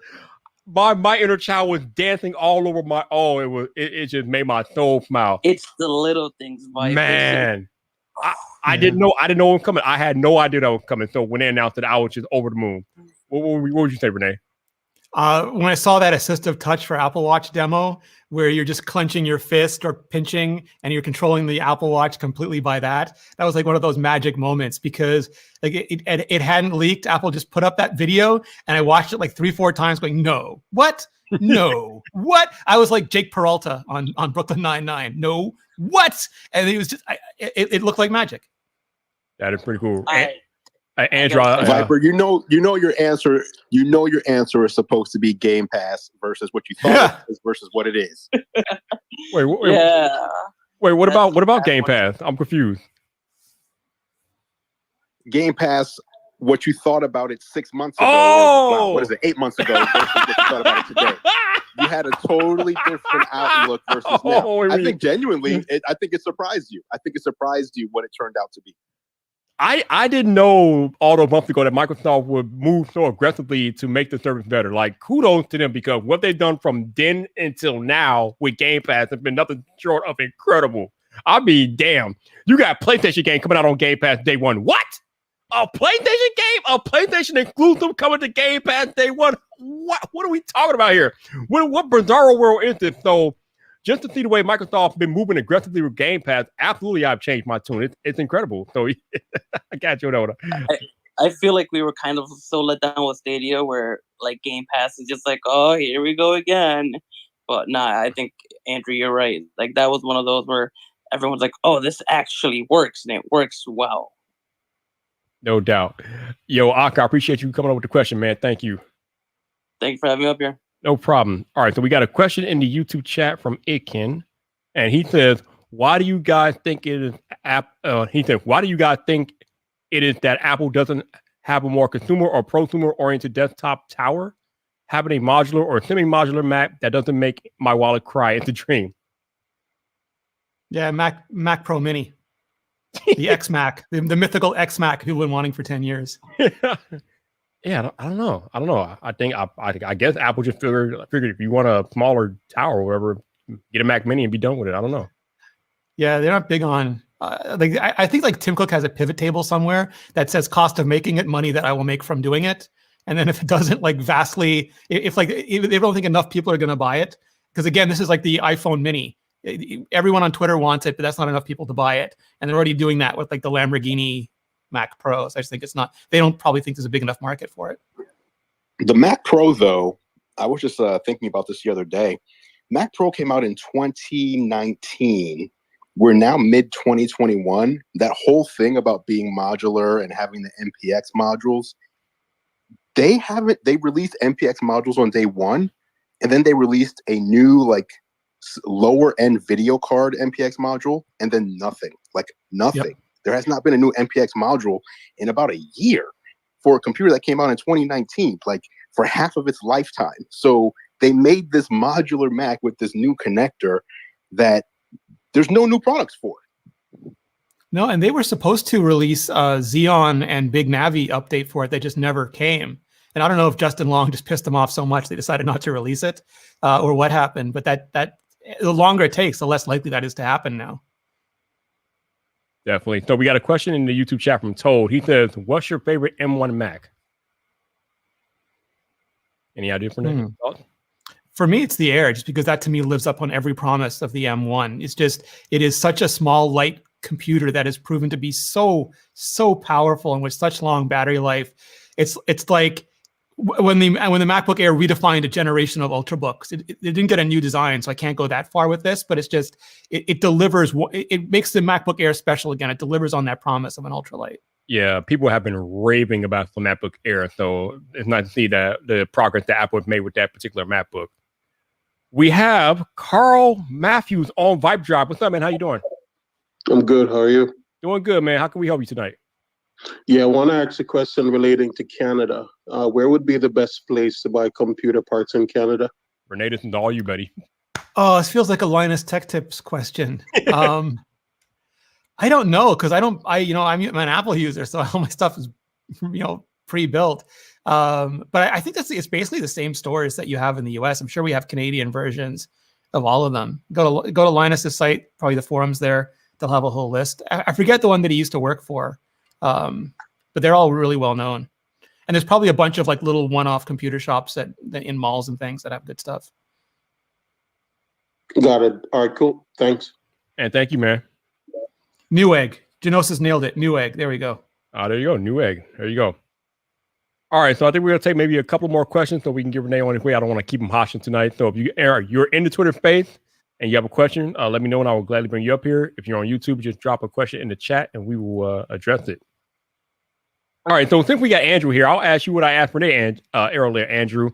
S1: My inner child was dancing all over it just made my soul smile.
S6: It's the little things,
S1: man. I didn't know it was coming. I had no idea that was coming. So when they announced it, I was just over the moon. What would you say, Rene?
S2: When I saw that assistive touch for Apple Watch demo, where you're just clenching your fist or pinching and you're controlling the Apple Watch completely by that was like one of those magic moments, because like it hadn't leaked. Apple just put up that video and I watched it like 3-4 times going, no, what? No, what? I was like Jake Peralta on Brooklyn Nine-Nine. No, what? And it was just, it looked like magic. That is pretty cool.
S1: Andrew,
S3: Viper, you know your answer. You know your answer is supposed to be Game Pass versus what you thought it is versus what it is.
S1: Wait, what about Game Pass? I'm confused.
S3: Game Pass, what you thought about it 6 months ago?
S1: Oh,
S3: what is it? 8 months ago versus what you thought about it today. You had a totally different outlook versus now. I think genuinely, I think it surprised you. I think it surprised you what it turned out to be.
S1: I didn't know all those months ago that Microsoft would move so aggressively to make the service better. Like, kudos to them, because what they've done from then until now with Game Pass has been nothing short of incredible. I'll be damned. You got a PlayStation game coming out on Game Pass day one. What? A PlayStation game? A PlayStation exclusive coming to Game Pass day one? What are we talking about here? What bizarre world is this? So, just to see the way Microsoft's been moving aggressively with Game Pass, absolutely, I've changed my tune. It's incredible. So I got you, Oda.
S6: I feel like we were kind of so let down with Stadia, where like Game Pass is just like, oh, here we go again. But nah, I think Andrew, you're right. Like that was one of those where everyone's like, oh, this actually works, and it works well.
S1: No doubt. Yo, Aka, I appreciate you coming up with the question, man. Thank you.
S6: Thank you for having me up here.
S1: No problem. All right, so we got a question in the YouTube chat from Ikin, and he says, "Why do you guys think it is why do you guys think it is that Apple doesn't have a more consumer or prosumer-oriented desktop tower, having a modular or semi-modular Mac that doesn't make my wallet cry? It's a dream."
S2: Yeah, Mac Pro Mini, the X Mac, the mythical X Mac who've been wanting for 10 years.
S1: Yeah, I don't know. I think I guess Apple just figured if you want a smaller tower or whatever, get a Mac Mini and be done with it. I don't know.
S2: Yeah, they're not big on like I think like Tim Cook has a pivot table somewhere that says cost of making it, money that I will make from doing it. And then if it doesn't like vastly, if they don't think enough people are going to buy it, because again, this is like the iPhone Mini. Everyone on Twitter wants it, but that's not enough people to buy it. And they're already doing that with like the Lamborghini Mac Pros. I just think they don't probably think there's a big enough market for it.
S3: The Mac Pro, though, I was just thinking about this the other day. Mac Pro came out in 2019. We're now mid 2021. That whole thing about being modular and having the MPX modules, they released MPX modules on day one, and then they released a new like lower end video card MPX module, and then nothing.
S2: Yep.
S3: There has not been a new MPX module in about a year for a computer that came out in 2019, like for half of its lifetime. So they made this modular Mac with this new connector that there's no new products for.
S2: No, and they were supposed to release Xeon and Big Navi update for it. They just never came. And I don't know if Justin Long just pissed them off so much they decided not to release it or what happened. But that the longer it takes, the less likely that is to happen now.
S1: Definitely. So we got a question in the YouTube chat from Toad. He says, "What's your favorite M1 Mac?" Any idea for that?
S2: For me, it's the Air, just because that to me lives up on every promise of the M1. It is such a small, light computer that has proven to be so powerful and with such long battery life. It's like when the MacBook Air redefined a generation of Ultrabooks. It didn't get a new design, so I can't go that far with this, but it's just it delivers. It makes the MacBook Air special again. It delivers on that promise of an ultralight.
S1: Yeah, people have been raving about the MacBook Air, so it's nice to see that the progress that Apple has made with that particular MacBook. We have Carl Matthews on VypDrive. What's up, man? How you doing?
S7: I'm good. How are you?
S1: Doing good, man. How can we help you tonight?
S7: Yeah, I want to ask a question relating to Canada. Where would be the best place to buy computer parts in Canada?
S1: Rene, this is all you, buddy.
S2: Oh, this feels like a Linus Tech Tips question. I don't know, because I'm an Apple user, so all my stuff is pre-built. But I think it's basically the same stores that you have in the US. I'm sure we have Canadian versions of all of them. Go to Linus's site, probably the forums there. They'll have a whole list. I forget the one that he used to work for, but they're all really well known. And there's probably a bunch of like little one-off computer shops that in malls and things that have good stuff.
S7: Got it. All right, cool. Thanks.
S1: And thank you, man.
S2: Newegg. Genosis nailed it. Newegg. There we go.
S1: There you go. Newegg. There you go. All right, so I think we're going to take maybe a couple more questions so we can get Rene on his way. I don't want to keep him hostage tonight. So if you're in the Twitter space and you have a question, let me know and I will gladly bring you up here. If you're on YouTube, just drop a question in the chat and we will address it. All right, so since we got Andrew here, I'll ask you what I asked Rene earlier, Andrew.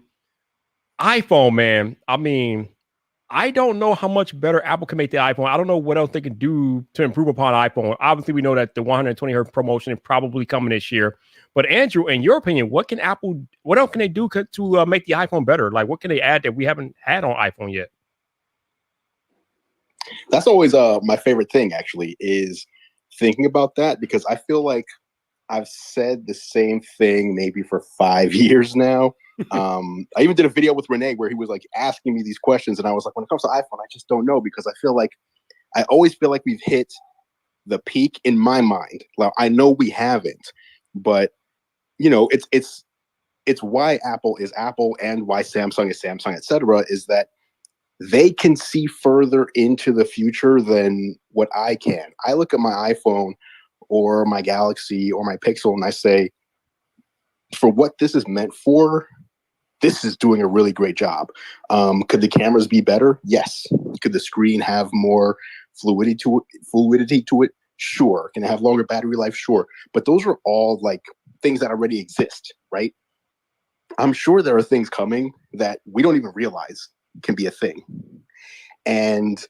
S1: iPhone, man. I mean, I don't know how much better Apple can make the iPhone. I don't know what else they can do to improve upon iPhone. Obviously, we know that the 120 hertz promotion is probably coming this year. But Andrew, in your opinion, what else can they do to make the iPhone better? Like, what can they add that we haven't had on iPhone yet?
S3: That's always my favorite thing, actually, is thinking about that, because I feel like I've said the same thing maybe for 5 years now. I even did a video with Rene where he was like asking me these questions, and I was like, when it comes to iPhone, I just don't know, because I always feel like we've hit the peak in my mind. Well, I know we haven't, but it's why Apple is Apple and why Samsung is Samsung, etc. Is that they can see further into the future than what I can. I look at my iPhone or my Galaxy or my Pixel and I say, for what this is meant for, this is doing a really great job. Could the cameras be better? Yes. Could the screen have more fluidity to it? Sure. Can it have longer battery life? Sure. But those are all like things that already exist, right? I'm sure there are things coming that we don't even realize can be a thing. And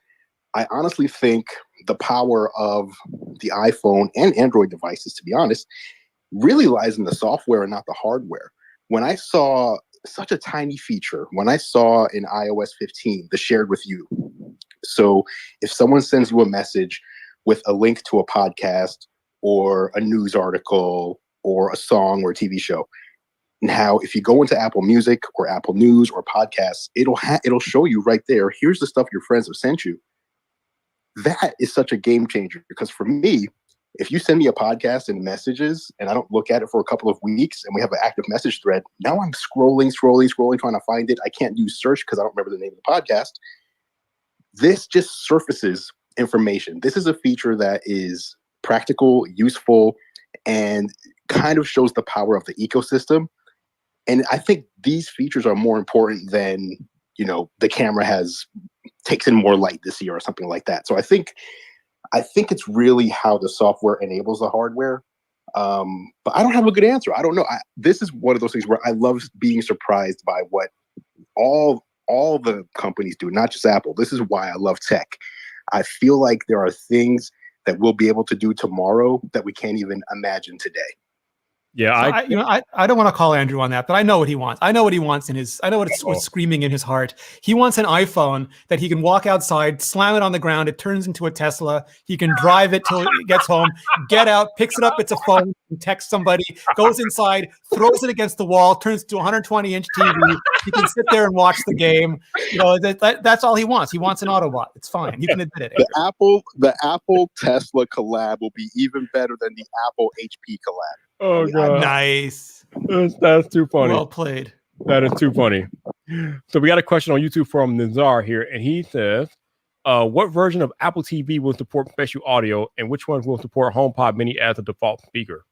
S3: I honestly think the power of the iPhone and Android devices, to be honest, really lies in the software and not the hardware. When I saw such a tiny feature, when I saw in iOS 15, the shared with you. So if someone sends you a message with a link to a podcast or a news article or a song or a TV show, now if you go into Apple Music or Apple News or podcasts, it'll show you right there, here's the stuff your friends have sent you. That is such a game changer, because for me, if you send me a podcast and messages and I don't look at it for a couple of weeks and we have an active message thread, now I'm scrolling, trying to find it. I can't use search because I don't remember the name of the podcast. This just surfaces information. This is a feature that is practical, useful, and kind of shows the power of the ecosystem. And I think these features are more important than, the camera takes in more light this year or something like that. So I think it's really how the software enables the hardware. But I don't have a good answer. I don't know. This is one of those things where I love being surprised by what all the companies do, not just Apple. This is why I love tech. I feel like there are things that we'll be able to do tomorrow that we can't even imagine today.
S1: Yeah,
S2: I don't want to call Andrew on that, but I know what he wants. I know what he wants I know what's screaming in his heart. He wants an iPhone that he can walk outside, slam it on the ground, it turns into a Tesla. He can drive it till he gets home, get out, picks it up, it's a phone, texts somebody, goes inside, throws it against the wall, turns to a 120-inch TV. He can sit there and watch the game. That's all he wants. He wants an Autobot. It's fine. You can admit it.
S3: The Apple Tesla collab will be even better than the Apple HP collab.
S1: Oh, God.
S2: Nice.
S1: That's too funny.
S2: Well played.
S1: That is too funny. So we got a question on YouTube from Nizar here, and he says, what version of Apple TV will support spatial audio, and which one will support HomePod Mini as a default speaker?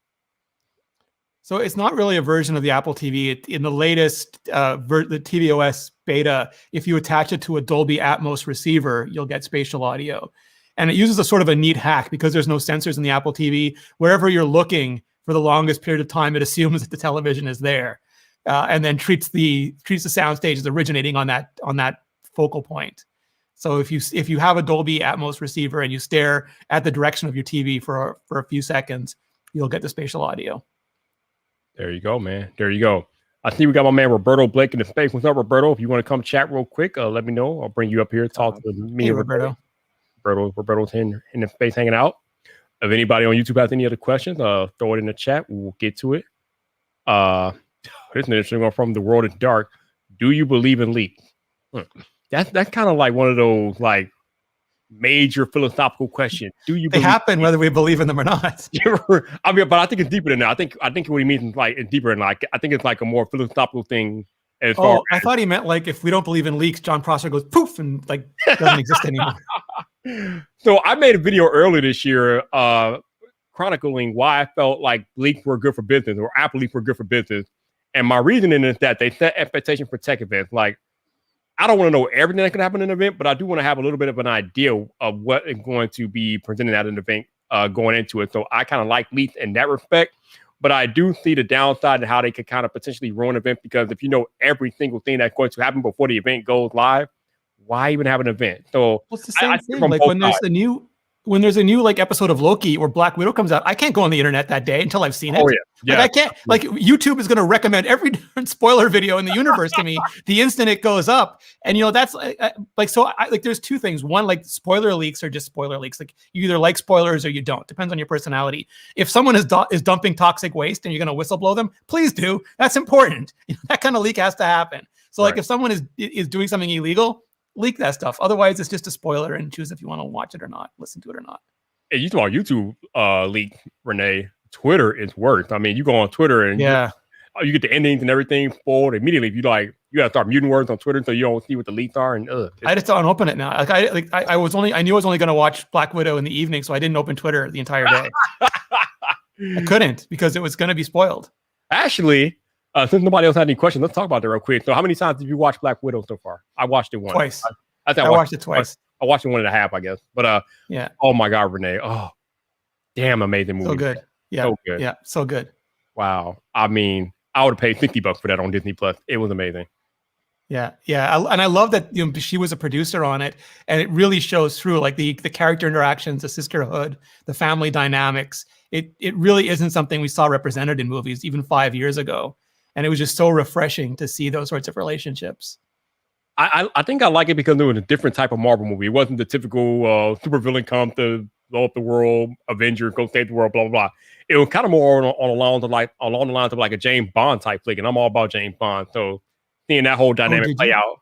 S2: So it's not really a version of the Apple TV. In the latest, the tvOS beta, if you attach it to a Dolby Atmos receiver, you'll get spatial audio. And it uses a sort of a neat hack because there's no sensors in the Apple TV. Wherever you're looking, for the longest period of time, it assumes that the television is there, and then treats the soundstage as originating on that focal point. So if you have a Dolby Atmos receiver and you stare at the direction of your TV for a few seconds, you'll get the spatial audio.
S1: There you go, man. There you go. I see we got my man Roberto Blake in the space. What's up, Roberto? If you want to come chat real quick, let me know. I'll bring you up here, talk to me.
S2: Hey,
S1: and
S2: Roberto.
S1: Roberto's in the space hanging out. If anybody on YouTube has any other questions, throw it in the chat. We'll get to it. Here's an interesting one from The World is Dark. Do you believe in leaks? That's kind of like one of those like major philosophical questions. Do you?
S2: They happen whether we believe in them or not.
S1: I mean, but I think it's deeper than that. I think what he means is like it's deeper than like I think it's like a more philosophical thing.
S2: I thought he meant like if we don't believe in leaks, John Prosser goes poof and like doesn't exist anymore.
S1: So I made a video earlier this year chronicling why I felt like leaks were good for business, or Apple leaks were good for business. And my reasoning is that they set expectations for tech events. Like, I don't want to know everything that could happen in an event, but I do want to have a little bit of an idea of what is going to be presented at an event going into it. So I kind of like leaks in that respect. But I do see the downside and how they could kind of potentially ruin an event, because if you know every single thing that's going to happen before the event goes live, why even have an event? So
S2: it's the same thing. Like when there's the new when there's a new like episode of Loki or Black Widow comes out, I can't go on the internet that day until I've seen it.
S1: Oh yeah,
S2: Like I can't. Like YouTube is going to recommend every different spoiler video in the universe to me the instant it goes up. And that's like so. Like there's two things. One, like spoiler leaks are just spoiler leaks. Like you either like spoilers or you don't. Depends on your personality. If someone is dumping toxic waste and you're going to whistleblow them, please do. That's important. That kind of leak has to happen. So like if someone is doing something illegal, leak that stuff. Otherwise, it's just a spoiler and choose if you want to watch it or not, listen to it or not.
S1: Hey, you talk about YouTube leak, Rene. Twitter is worse. I mean, you go on Twitter and you get the endings and everything spoiled immediately. If you got to start muting words on Twitter so you don't see what the leaks are. And
S2: I just don't open it now. Like I knew I was only going to watch Black Widow in the evening, so I didn't open Twitter the entire day. I couldn't because it was going to be spoiled.
S1: Actually, since nobody else had any questions, let's talk about that real quick. So how many times did you watch Black Widow so far? I watched it once.
S2: Twice.
S1: I
S2: watched it twice.
S1: I watched it 1.5, I guess. But
S2: yeah.
S1: Oh my God, Rene. Oh, damn, amazing movie.
S2: So good. Yeah. So good. Yeah. So good.
S1: Wow. I mean, I would have paid $50 for that on Disney Plus. It was amazing.
S2: Yeah. Yeah. And I love that she was a producer on it, and it really shows through like the character interactions, the sisterhood, the family dynamics. It really isn't something we saw represented in movies even 5 years ago. And it was just so refreshing to see those sorts of relationships.
S1: I think I like it because it was a different type of Marvel movie. It wasn't the typical supervillain come to blow up the world, Avenger, go save the world, blah, blah, blah. It was kind of more along the lines of like a James Bond type flick. And I'm all about James Bond. So seeing that whole dynamic play out.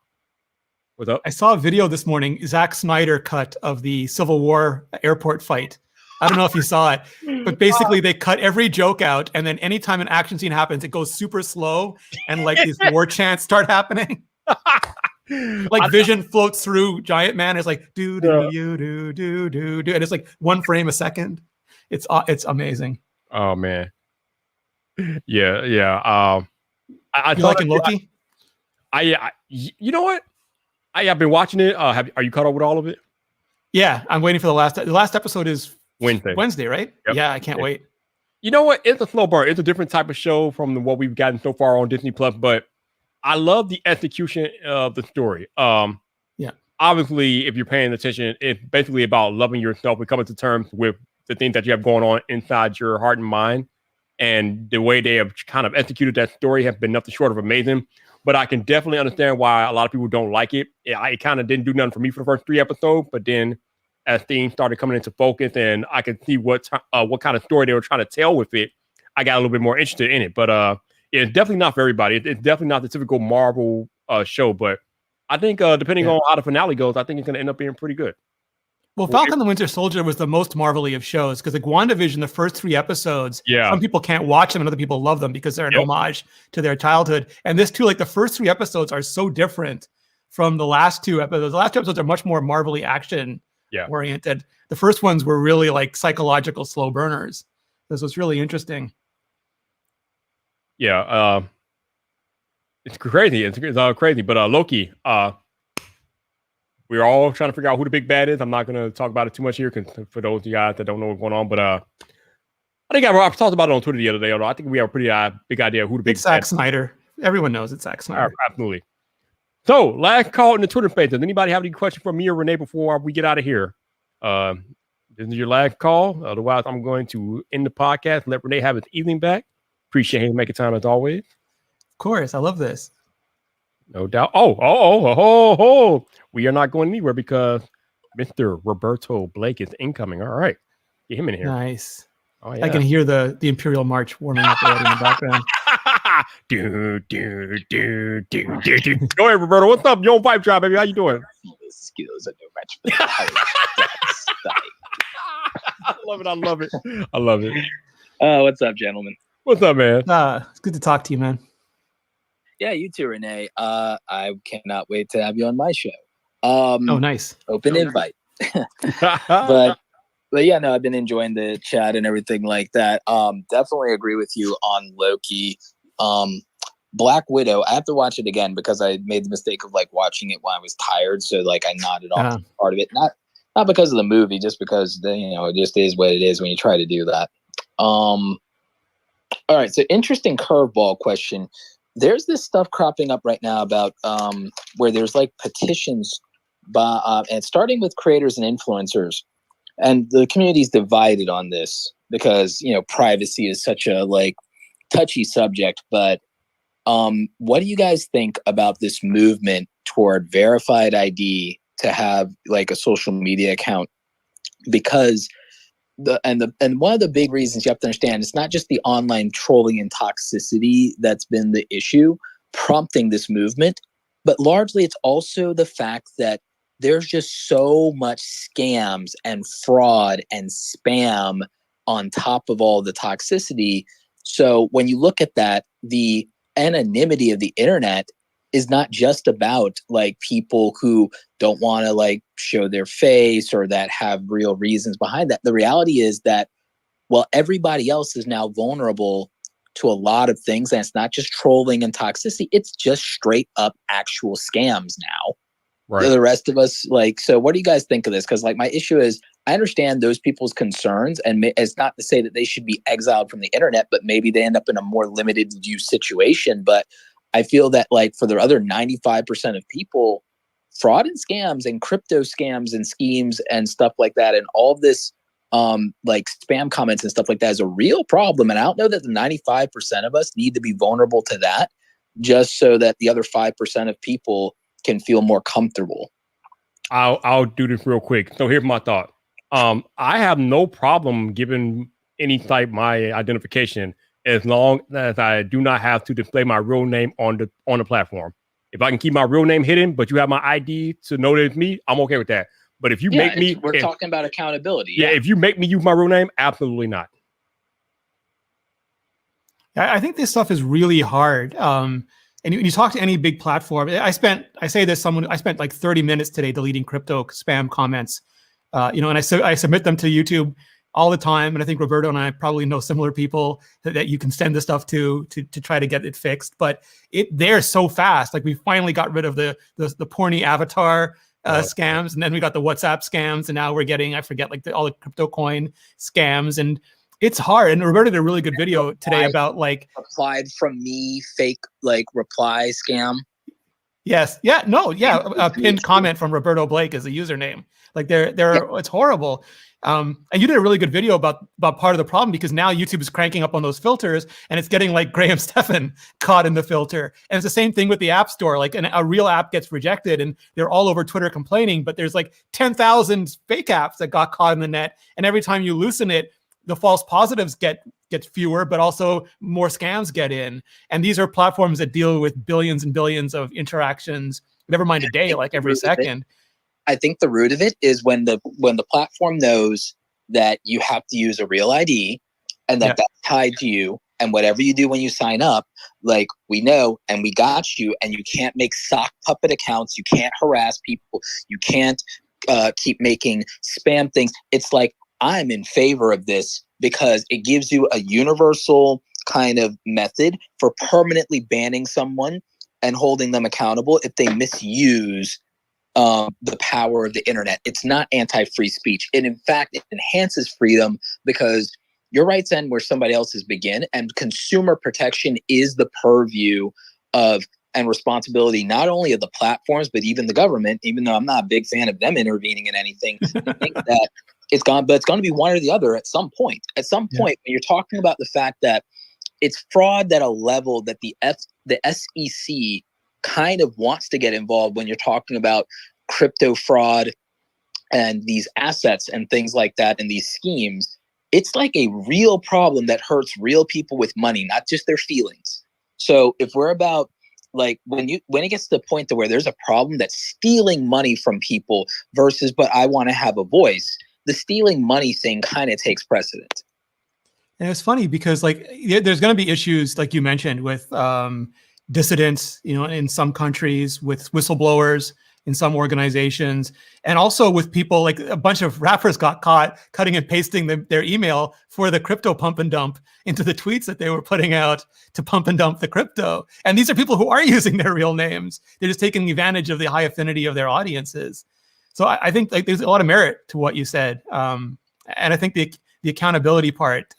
S1: What's up?
S2: I saw a video this morning, Zack Snyder cut of the Civil War airport fight. I don't know if you saw it, but basically they cut every joke out, and then anytime an action scene happens, it goes super slow, and like these war chants start happening. Like Vision floats through Giant Man. It's like do do do, and it's like 1 frame a second. It's amazing.
S1: Oh man, yeah. I
S2: you liking Loki?
S1: You know what? I've been watching it. Are you caught up with all of it?
S2: Yeah, I'm waiting for the last episode is Wednesday, right?
S1: Yep.
S2: Yeah, I can't wait.
S1: You know what? It's a slow burn. It's a different type of show from what we've gotten so far on Disney Plus, but I love the execution of the story.
S2: Yeah.
S1: Obviously, if you're paying attention, it's basically about loving yourself and coming to terms with the things that you have going on inside your heart and mind. And the way they have kind of executed that story have been nothing short of amazing. But I can definitely understand why a lot of people don't like it. It kind of didn't do nothing for me for the first 3 episodes, but then as things started coming into focus and I could see what kind of story they were trying to tell with it, I got a little bit more interested in it. But it's definitely not for everybody. It's definitely not the typical Marvel show. But I think depending on how the finale goes, I think it's going to end up being pretty good.
S2: Well, Falcon and the Winter Soldier was the most Marvel-y of shows because like WandaVision, the first 3 episodes, some people can't watch them and other people love them because they're an homage to their childhood. And this too, like the first 3 episodes are so different from the last 2 episodes. The last 2 episodes are much more Marvel-y action oriented. The first ones were really like psychological slow burners. This was really interesting.
S1: Yeah, it's crazy. It's crazy. But Loki, we're all trying to figure out who the big bad is. I'm not going to talk about it too much here because for those of you guys that don't know what's going on, but I think I talked about it on Twitter the other day. Although I think we have a pretty big idea of who the big
S2: Zack Snyder. Everyone knows it's Zack Snyder.
S1: Absolutely. So, last call in the Twitter space. Does anybody have any questions for me or Rene before we get out of here? This is your last call. Otherwise, I'm going to end the podcast and let Rene have his evening back. Appreciate him making time as always.
S2: Of course. I love this.
S1: No doubt. Oh. We are not going anywhere because Mr. Roberto Blake is incoming. All right. Get him in here.
S2: Nice.
S1: Oh, yeah.
S2: I can hear the Imperial March warming up already in the background.
S1: do. Go ahead, Roberto. What's up? You on VypDrive, baby? How you doing?
S8: The skills are no match for the
S1: I love it.
S8: What's up, gentlemen?
S1: What's up, man?
S2: It's good to talk to you, man.
S8: Yeah, you too, Rene. I cannot wait to have you on my show.
S2: Nice.
S8: Open invite. but yeah, no, I've been enjoying the chat and everything like that. Definitely agree with you on Loki. Black Widow, I have to watch it again because I made the mistake of like watching it when I was tired. So like I nodded off part of it. Not because of the movie, just because it just is what it is when you try to do that. All right, so interesting curveball question. There's this stuff cropping up right now about where there's like petitions by and starting with creators and influencers and the community's divided on this because privacy is such a touchy subject. But what do you guys think about this movement toward verified ID to have a social media account? Because and one of the big reasons you have to understand, it's not just the online trolling and toxicity that's been the issue prompting this movement, but largely it's also the fact that there's just so much scams and fraud and spam on top of all the toxicity. So when you look at that, the anonymity of the internet is not just about people who don't want to show their face or that have real reasons behind that. The reality is that, well, everybody else is now vulnerable to a lot of things. And it's not just trolling and toxicity. It's just straight up actual scams now.
S1: Right.
S8: The rest of us, so what do you guys think of this? Because my issue is, I understand those people's concerns, and it's not to say that they should be exiled from the internet, but maybe they end up in a more limited use situation. But I feel that for the other 95% of people, fraud and scams and crypto scams and schemes and stuff like that, and all of this spam comments and stuff like that is a real problem. And I don't know that the 95% of us need to be vulnerable to that just so that the other 5% of people can feel more comfortable.
S1: I'll do this real quick. So here's my thought. I have no problem giving any type my identification as long as I do not have to display my real name on the platform. If I can keep my real name hidden, but you have my ID to know that it's me, I'm okay with that. But if you make me,
S8: we're talking about accountability.
S1: Yeah, if you make me use my real name, absolutely not.
S2: I think this stuff is really hard. And you talk to any big platform. I spent 30 minutes today deleting crypto spam comments. And I submit them to YouTube all the time. And I think Roberto and I probably know similar people that you can send the stuff to try to get it fixed. But they're so fast. We finally got rid of the porny avatar scams, and then we got the WhatsApp scams, and now we're getting, I forget, all the crypto coin scams, and it's hard. And Roberto did a really good video today about
S8: applied from me fake reply scam.
S2: Yes. Yeah. No. Yeah. A pinned comment from Roberto Blake is a username. It's horrible. And you did a really good video about part of the problem, because now YouTube is cranking up on those filters, and it's getting Graham Stephan caught in the filter. And it's the same thing with the App Store. A real app gets rejected, and they're all over Twitter complaining, but there's 10,000 fake apps that got caught in the net. And every time you loosen it, the false positives get fewer, but also more scams get in. And these are platforms that deal with billions and billions of interactions, never mind a day, every second.
S8: I think the root of it is when the platform knows that you have to use a real ID, and that's tied to you, and whatever you do when you sign up, we know and we got you, and you can't make sock puppet accounts, you can't harass people, you can't keep making spam things. It's I'm in favor of this because it gives you a universal kind of method for permanently banning someone and holding them accountable if they misuse the power of the internet. It's not anti-free speech. And in fact, it enhances freedom because your rights end where somebody else's begin, and consumer protection is the purview of and responsibility not only of the platforms, but even the government, even though I'm not a big fan of them intervening in anything. I think that it's going to be one or the other at some point. At some point, when you're talking about the fact that it's fraud at a level that the SEC kind of wants to get involved when you're talking about crypto fraud and these assets and things like that and these schemes, it's a real problem that hurts real people with money, not just their feelings. So if we're about when it gets to the point to where there's a problem that's stealing money from people versus, but I want to have a voice, the stealing money thing kind of takes precedent.
S2: And it's funny because there's going to be issues like you mentioned with dissidents, in some countries, with whistleblowers in some organizations, and also with people a bunch of rappers got caught cutting and pasting their email for the crypto pump and dump into the tweets that they were putting out to pump and dump the crypto. And these are people who are using their real names. They're just taking advantage of the high affinity of their audiences. So I think there's a lot of merit to what you said. And I think the accountability part,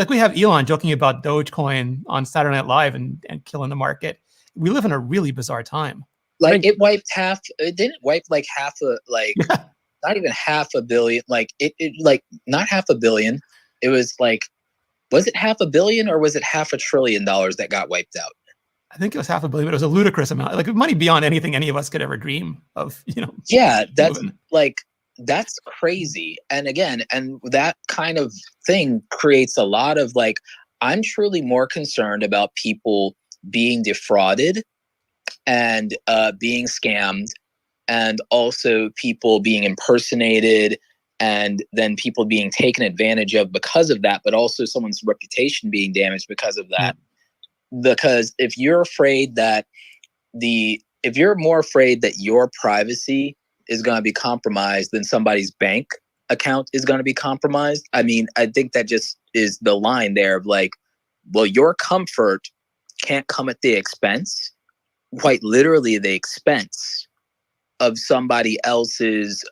S2: we have Elon joking about Dogecoin on Saturday Night Live and killing the market. We live in a really bizarre time.
S8: It wiped half. It didn't wipe half of not even $500 million. Like it like not $500 million. It was like, was it $500 million or was it $500 billion that got wiped out?
S2: I think it was $500 million, but it was a ludicrous amount, like money beyond anything any of us could ever dream of, you know.
S8: Yeah, that's
S2: moving.
S8: like, that's crazy. And again, and that kind of thing creates a lot of like, I'm truly more concerned about people being defrauded and being scammed, and also people being impersonated, and then people being taken advantage of because of that, but also someone's reputation being damaged because of that. Because if you're afraid that if you're more afraid that your privacy is going to be compromised than somebody's bank account is going to be compromised, I mean, I think that just is the line there of like, well, your comfort can't come at the expense, quite literally the expense of somebody else's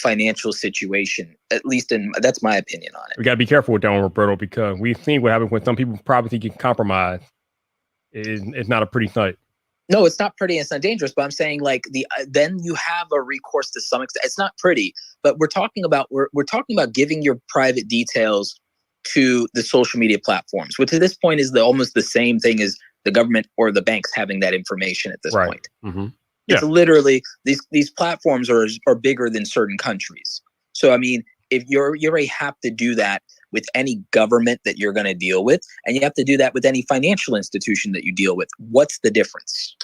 S8: financial situation. At least that's my opinion on it.
S1: We got to be careful with that one, Roberto, because we've seen what happens when some people's privacy get compromised. It's not a pretty sight.
S8: No, it's not pretty. It's not dangerous. But I'm saying like then you have a recourse to some extent. It's not pretty, but we're talking about giving your private details to the social media platforms, which at this point is almost the same thing as the government or the banks having that information at this point.
S1: Mm-hmm.
S8: It's literally these platforms are bigger than certain countries. So I mean, if you already have to do that with any government that you're going to deal with, and you have to do that with any financial institution that you deal with, what's the difference?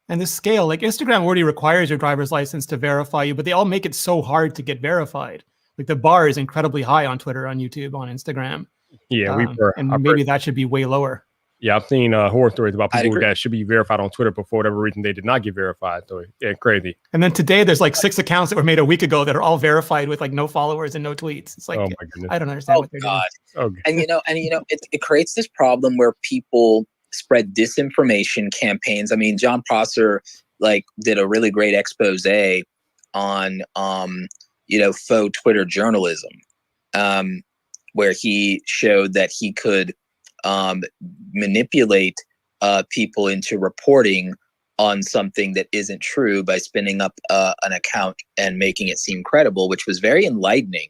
S2: And the scale, like Instagram already requires your driver's license to verify you, but they all make it so hard to get verified. Like the bar is incredibly high on Twitter, on YouTube, on Instagram.
S1: Yeah,
S2: maybe that should be way lower.
S1: Yeah, I've seen horror stories about people that should be verified on Twitter, but for whatever reason they did not get verified. So it's crazy.
S2: And then today there's like 6 accounts that were made a week ago that are all verified with like no followers and no tweets. It's like, oh my goodness. I don't understand what they're doing.
S1: Okay.
S8: And it creates this problem where people spread disinformation campaigns. I mean, John Prosser like did a really great expose on faux Twitter journalism, where he showed that he could manipulate people into reporting on something that isn't true by spinning up an account and making it seem credible, which was very enlightening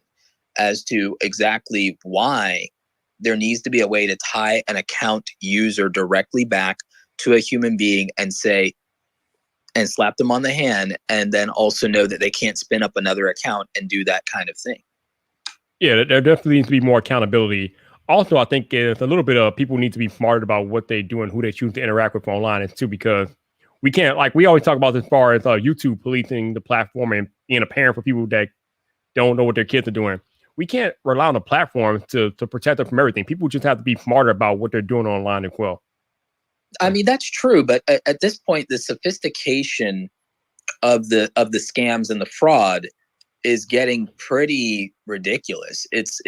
S8: as to exactly why there needs to be a way to tie an account user directly back to a human being and slap them on the hand, and then also know that they can't spin up another account and do that kind of thing.
S1: Yeah, there definitely needs to be more accountability. Also, I think it's a little bit of people need to be smarter about what they do and who they choose to interact with online too, because we can't, like we always talk about as far as YouTube policing the platform and being a parent for people that don't know what their kids are doing. We can't rely on the platform to protect them from everything. People just have to be smarter about what they're doing online as well.
S8: I mean, that's true, but at this point, the sophistication of the scams and the fraud is getting pretty ridiculous. It's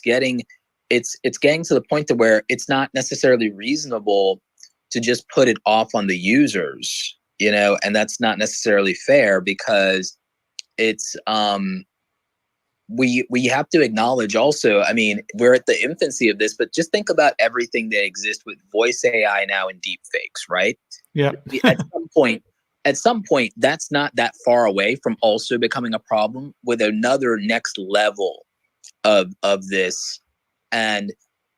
S8: getting to the point to where it's not necessarily reasonable to just put it off on the users, and that's not necessarily fair, because it's we have to acknowledge also, I mean, we're at the infancy of this, but just think about everything that exists with voice AI now and deep fakes, right?
S2: Yeah.
S8: At some point, that's not that far away from also becoming a problem with another next level of this. And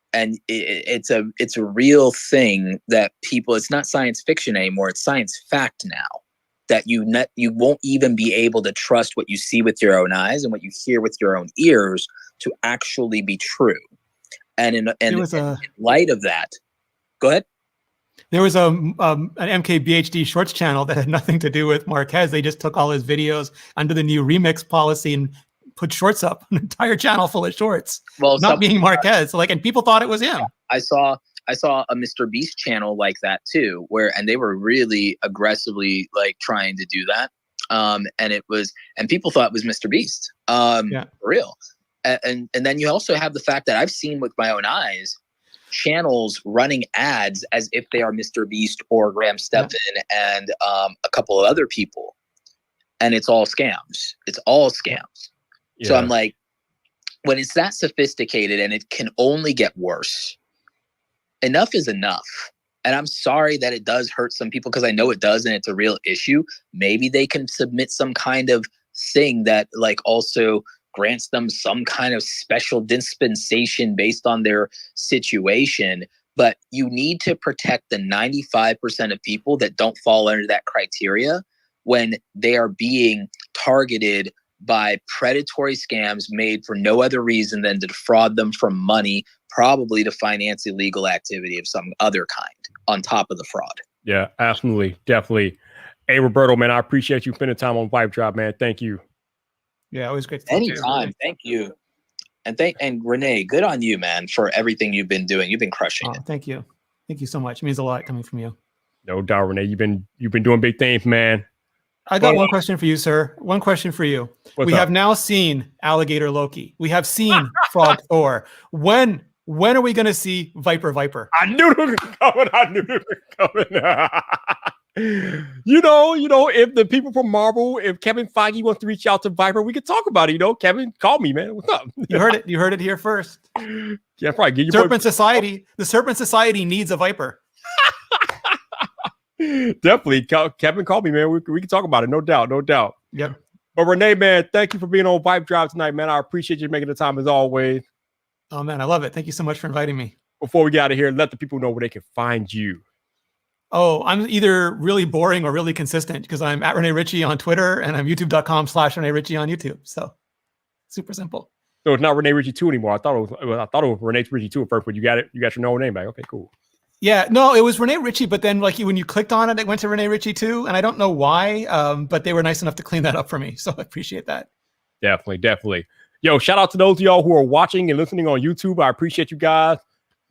S8: it's a real thing that people, it's not science fiction anymore. It's science fact now, that you won't even be able to trust what you see with your own eyes and what you hear with your own ears to actually be true. And in light of that, go ahead.
S2: There was an MKBHD Shorts channel that had nothing to do with Marquez. They just took all his videos under the new remix policy and put shorts up, an entire channel full of shorts. Well, not being Marquez, and people thought it was him.
S8: I saw a Mr. Beast channel like that too, and they were really aggressively trying to do that. And people thought it was Mr. Beast. For real. And then you also have the fact that I've seen with my own eyes channels running ads as if they are Mr. Beast or Graham Stephan and a couple of other people. And it's all scams. It's all scams. Yeah. So I'm like, when it's that sophisticated and it can only get worse, enough is enough. And I'm sorry that it does hurt some people, because I know it does and it's a real issue. Maybe they can submit some kind of thing that like also grants them some kind of special dispensation based on their situation. But you need to protect the 95% of people that don't fall under that criteria when they are being targeted by predatory scams made for no other reason than to defraud them from money, probably to finance illegal activity of some other kind on top of the fraud.
S1: Yeah, absolutely. Definitely. Hey, Roberto, man, I appreciate you spending time on VypDrive, man. Thank you.
S2: Yeah, always great to talk to you.
S8: Anytime. Thank you. And Rene, good on you, man, for everything you've been doing. You've been crushing it.
S2: Thank you. Thank you so much. It means a lot coming from you.
S1: No doubt, Rene. You've been doing big things, man.
S2: I got one question for you, sir. One question for you. We have now seen Alligator Loki. We have seen Frog Thor. When are we going to see Viper?
S1: I knew it was coming. You know, if the people from Marvel, if Kevin Feige wants to reach out to Viper, we could talk about it. You know, Kevin, call me, man. What's up?
S2: You heard it. You heard it here first.
S1: Yeah, probably. Get your
S2: Serpent Society. The Serpent Society needs a Viper.
S1: Definitely, Kevin, call me, man. We can talk about it. No doubt.
S2: Yep.
S1: But Rene, man, thank you for being on VypDrive tonight, man. I appreciate you making the time as always.
S2: Oh man, I love it. Thank you so much for inviting me.
S1: Before we get out of here, let the people know where they can find you.
S2: Oh, I'm either really boring or really consistent because I'm at Rene Ritchie on Twitter and I'm youtube.com/Rene Ritchie on YouTube. So super simple.
S1: So it's not Rene Ritchie 2 anymore. I thought it was Rene Ritchie 2 at first, but you got your normal name back. Okay, cool.
S2: Yeah, no, it was Rene Ritchie, but then like when you clicked on it, it went to Rene Ritchie 2, and I don't know why, but they were nice enough to clean that up for me. So I appreciate that.
S1: Definitely. Yo, shout out to those of y'all who are watching and listening on YouTube. I appreciate you guys.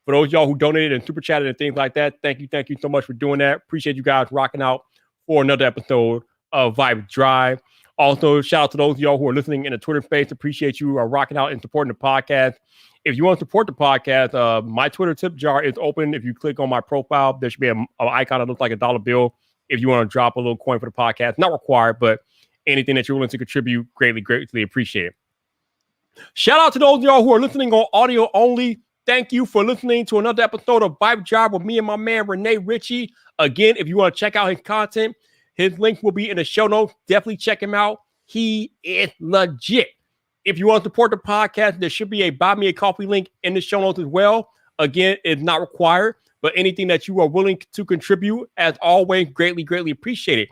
S1: For those of y'all who donated and super chatted and things like that, thank you so much for doing that. Appreciate you guys rocking out for another episode of VypDrive. Also, shout out to those of y'all who are listening in the Twitter space. Appreciate you rocking out and supporting the podcast. If you want to support the podcast, my Twitter tip jar is open. If you click on my profile, there should be an icon that looks like a dollar bill. If you want to drop a little coin for the podcast, not required, but anything that you're willing to contribute, greatly appreciate it. Shout out to those of y'all who are listening on audio only. Thank you for listening to another episode of VypDrive with me and my man, Rene Ritchie. Again, if you want to check out his content, his link will be in the show notes. Definitely check him out. He is legit. If you want to support the podcast, there should be a Buy Me a Coffee link in the show notes as well. Again, it's not required, but anything that you are willing to contribute, as always, greatly appreciated.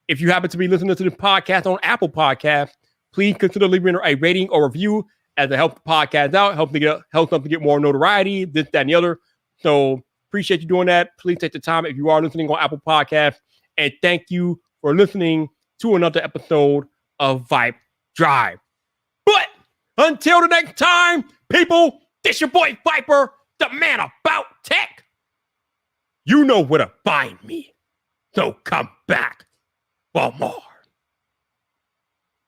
S1: If you happen to be listening to the podcast on Apple Podcasts, please consider leaving a rating or review as it helps the podcast out, helps them to get more notoriety, this, that, and the other. So appreciate you doing that. Please take the time if you are listening on Apple Podcasts. And thank you for listening to another episode of VypDrive. But until the next time, people, this your boy Viper, the man about tech. You know where to find me. So come back for more.